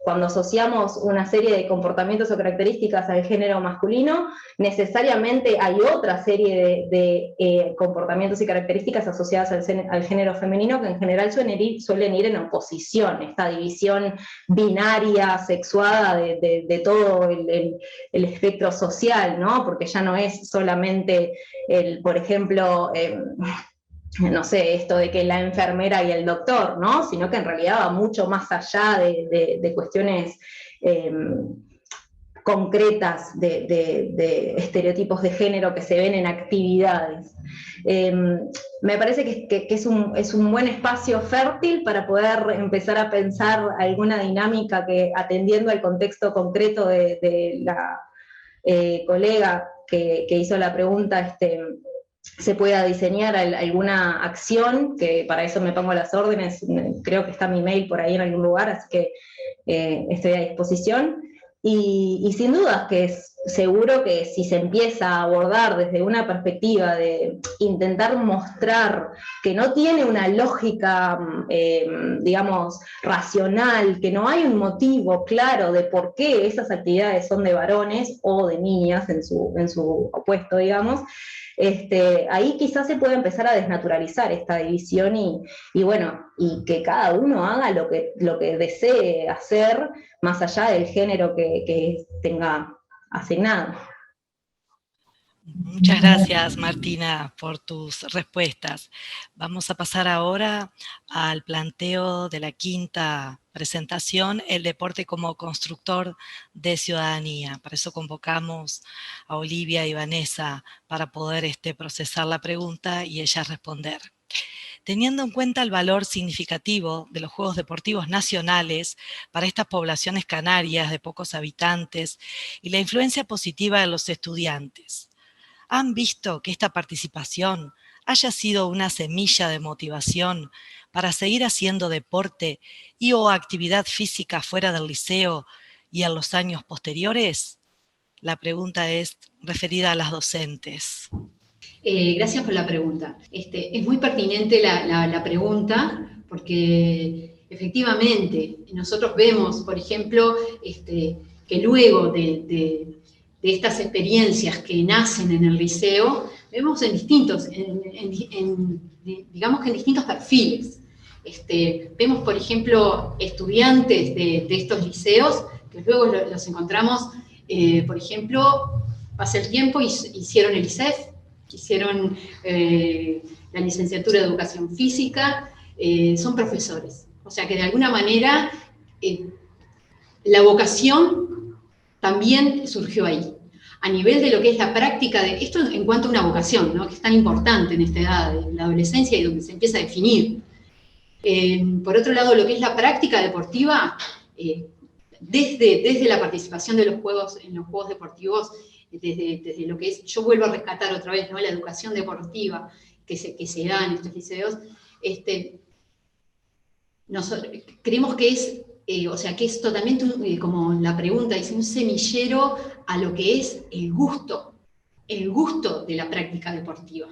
Cuando asociamos una serie de comportamientos o características al género masculino, necesariamente hay otra serie de comportamientos y características asociadas al género femenino que en general suelen ir en oposición, esta división binaria, sexuada de todo el espectro social, ¿no? Porque ya no es solamente por ejemplo, no sé, esto de que la enfermera y el doctor, ¿no? Sino que en realidad va mucho más allá de cuestiones concretas de estereotipos de género que se ven en actividades. Me parece que es un buen espacio fértil para poder empezar a pensar alguna dinámica que, atendiendo al contexto concreto de la colega que hizo la pregunta, se pueda diseñar alguna acción, que para eso me pongo a las órdenes. Creo que está mi mail por ahí en algún lugar, así que estoy a disposición. Y sin dudas que es seguro que si se empieza a abordar desde una perspectiva de intentar mostrar que no tiene una lógica, digamos, racional, que no hay un motivo claro de por qué esas actividades son de varones o de niñas en su opuesto, digamos, ahí quizás se puede empezar a desnaturalizar esta división y bueno, y que cada uno haga lo que desee hacer, más allá del género que tenga asignado. Muchas gracias, Martina, por tus respuestas. Vamos a pasar ahora al planteo de la quinta presentación, el deporte como constructor de ciudadanía. Para eso convocamos a Olivia y Vanessa para poder procesar la pregunta y ellas responder. Teniendo en cuenta el valor significativo de los Juegos Deportivos Nacionales para estas poblaciones canarias de pocos habitantes y la influencia positiva de los estudiantes, ¿han visto que esta participación haya sido una semilla de motivación para seguir haciendo deporte y o actividad física fuera del liceo y en los años posteriores? La pregunta es referida a las docentes. Gracias por la pregunta. Es muy pertinente la pregunta porque efectivamente nosotros vemos, por ejemplo, que luego de estas experiencias que nacen en el liceo, vemos digamos que en distintos perfiles. Vemos, por ejemplo, estudiantes de estos liceos, que luego los encontramos, por ejemplo, pasa el tiempo y hicieron el ISEF, hicieron la licenciatura de Educación Física, son profesores. O sea que de alguna manera la vocación también surgió ahí. A nivel de lo que es la práctica de esto en cuanto a una vocación, ¿no? Que es tan importante en esta edad, en la adolescencia, y donde se empieza a definir. Por otro lado, lo que es la práctica deportiva, desde la participación de los juegos, en los juegos deportivos, desde lo que es, yo vuelvo a rescatar otra vez, ¿no? La educación deportiva que se da en estos liceos, creemos que es, que es totalmente, como la pregunta dice, un semillero a lo que es el gusto de la práctica deportiva.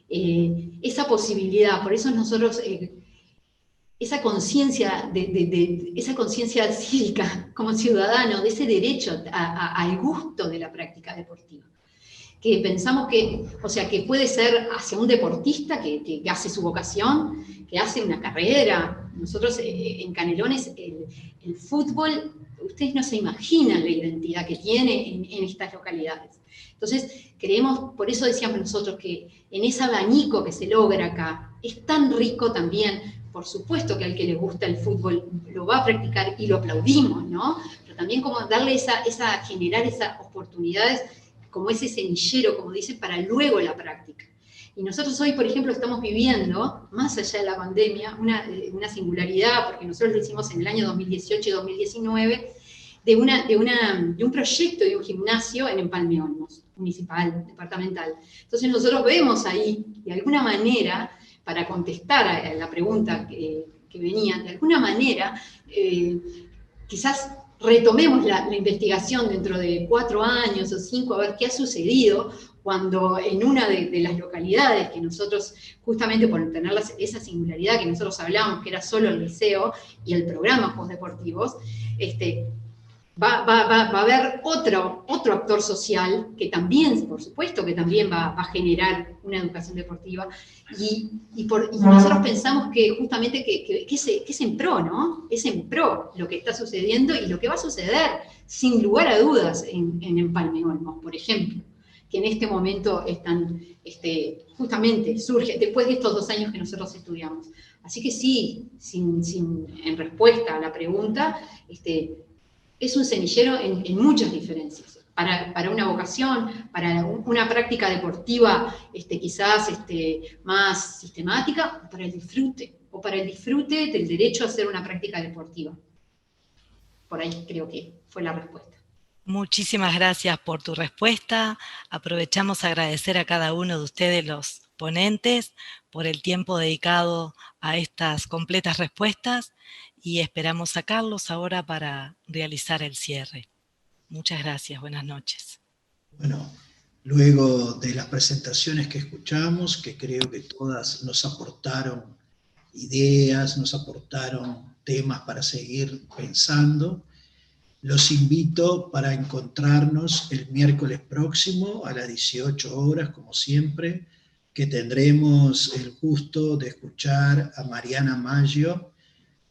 Esa posibilidad, por eso nosotros, esa conciencia esa conciencia cívica como ciudadano, de ese derecho al gusto de la práctica deportiva. Que pensamos que puede ser hacia un deportista que hace su vocación, que hace una carrera. Nosotros en Canelones, el fútbol, ustedes no se imaginan la identidad que tiene en estas localidades. Entonces, creemos, por eso decíamos nosotros que en ese abanico que se logra acá, es tan rico también. Por supuesto que al que le gusta el fútbol lo va a practicar y lo aplaudimos, ¿no? Pero también como darle generar esas oportunidades, como ese semillero, como dice, para luego la práctica. Y nosotros hoy, por ejemplo, estamos viviendo, más allá de la pandemia, una singularidad, porque nosotros lo hicimos en el año 2018 y 2019, de un proyecto de un gimnasio en Empalme Olmos, municipal, departamental. Entonces nosotros vemos ahí, de alguna manera, para contestar a la pregunta que venía, de alguna manera, quizás retomemos la investigación dentro de 4 años o 5, a ver qué ha sucedido cuando en una de las localidades que nosotros, justamente por tener esa singularidad que nosotros hablamos, que era solo el liceo y el programa Juegos Deportivos, va a haber otro actor social que también, por supuesto, que también va a generar una educación deportiva, y nosotros pensamos que justamente que es en pro, ¿no? Es en pro lo que está sucediendo y lo que va a suceder, sin lugar a dudas, en Empalme Olmos, por ejemplo, que en este momento justamente surge, después de estos 2 años que nosotros estudiamos. Así que sí, en respuesta a la pregunta, es un semillero en muchas diferencias, para una vocación, para una práctica deportiva quizás más sistemática, o para el disfrute del derecho a hacer una práctica deportiva. Por ahí creo que fue la respuesta. Muchísimas gracias por tu respuesta. Aprovechamos a agradecer a cada uno de ustedes, los ponentes, por el tiempo dedicado a estas completas respuestas, y esperamos sacarlos ahora para realizar el cierre. Muchas gracias, buenas noches. Bueno, luego de las presentaciones que escuchamos, que creo que todas nos aportaron ideas, nos aportaron temas para seguir pensando, los invito para encontrarnos el miércoles próximo a las 18 horas, como siempre, que tendremos el gusto de escuchar a Mariana Maggio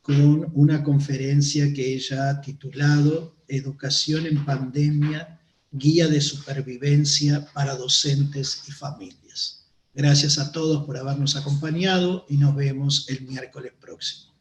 con una conferencia que ella ha titulado Educación en Pandemia guía de supervivencia para docentes y familias. Gracias a todos por habernos acompañado y nos vemos el miércoles próximo.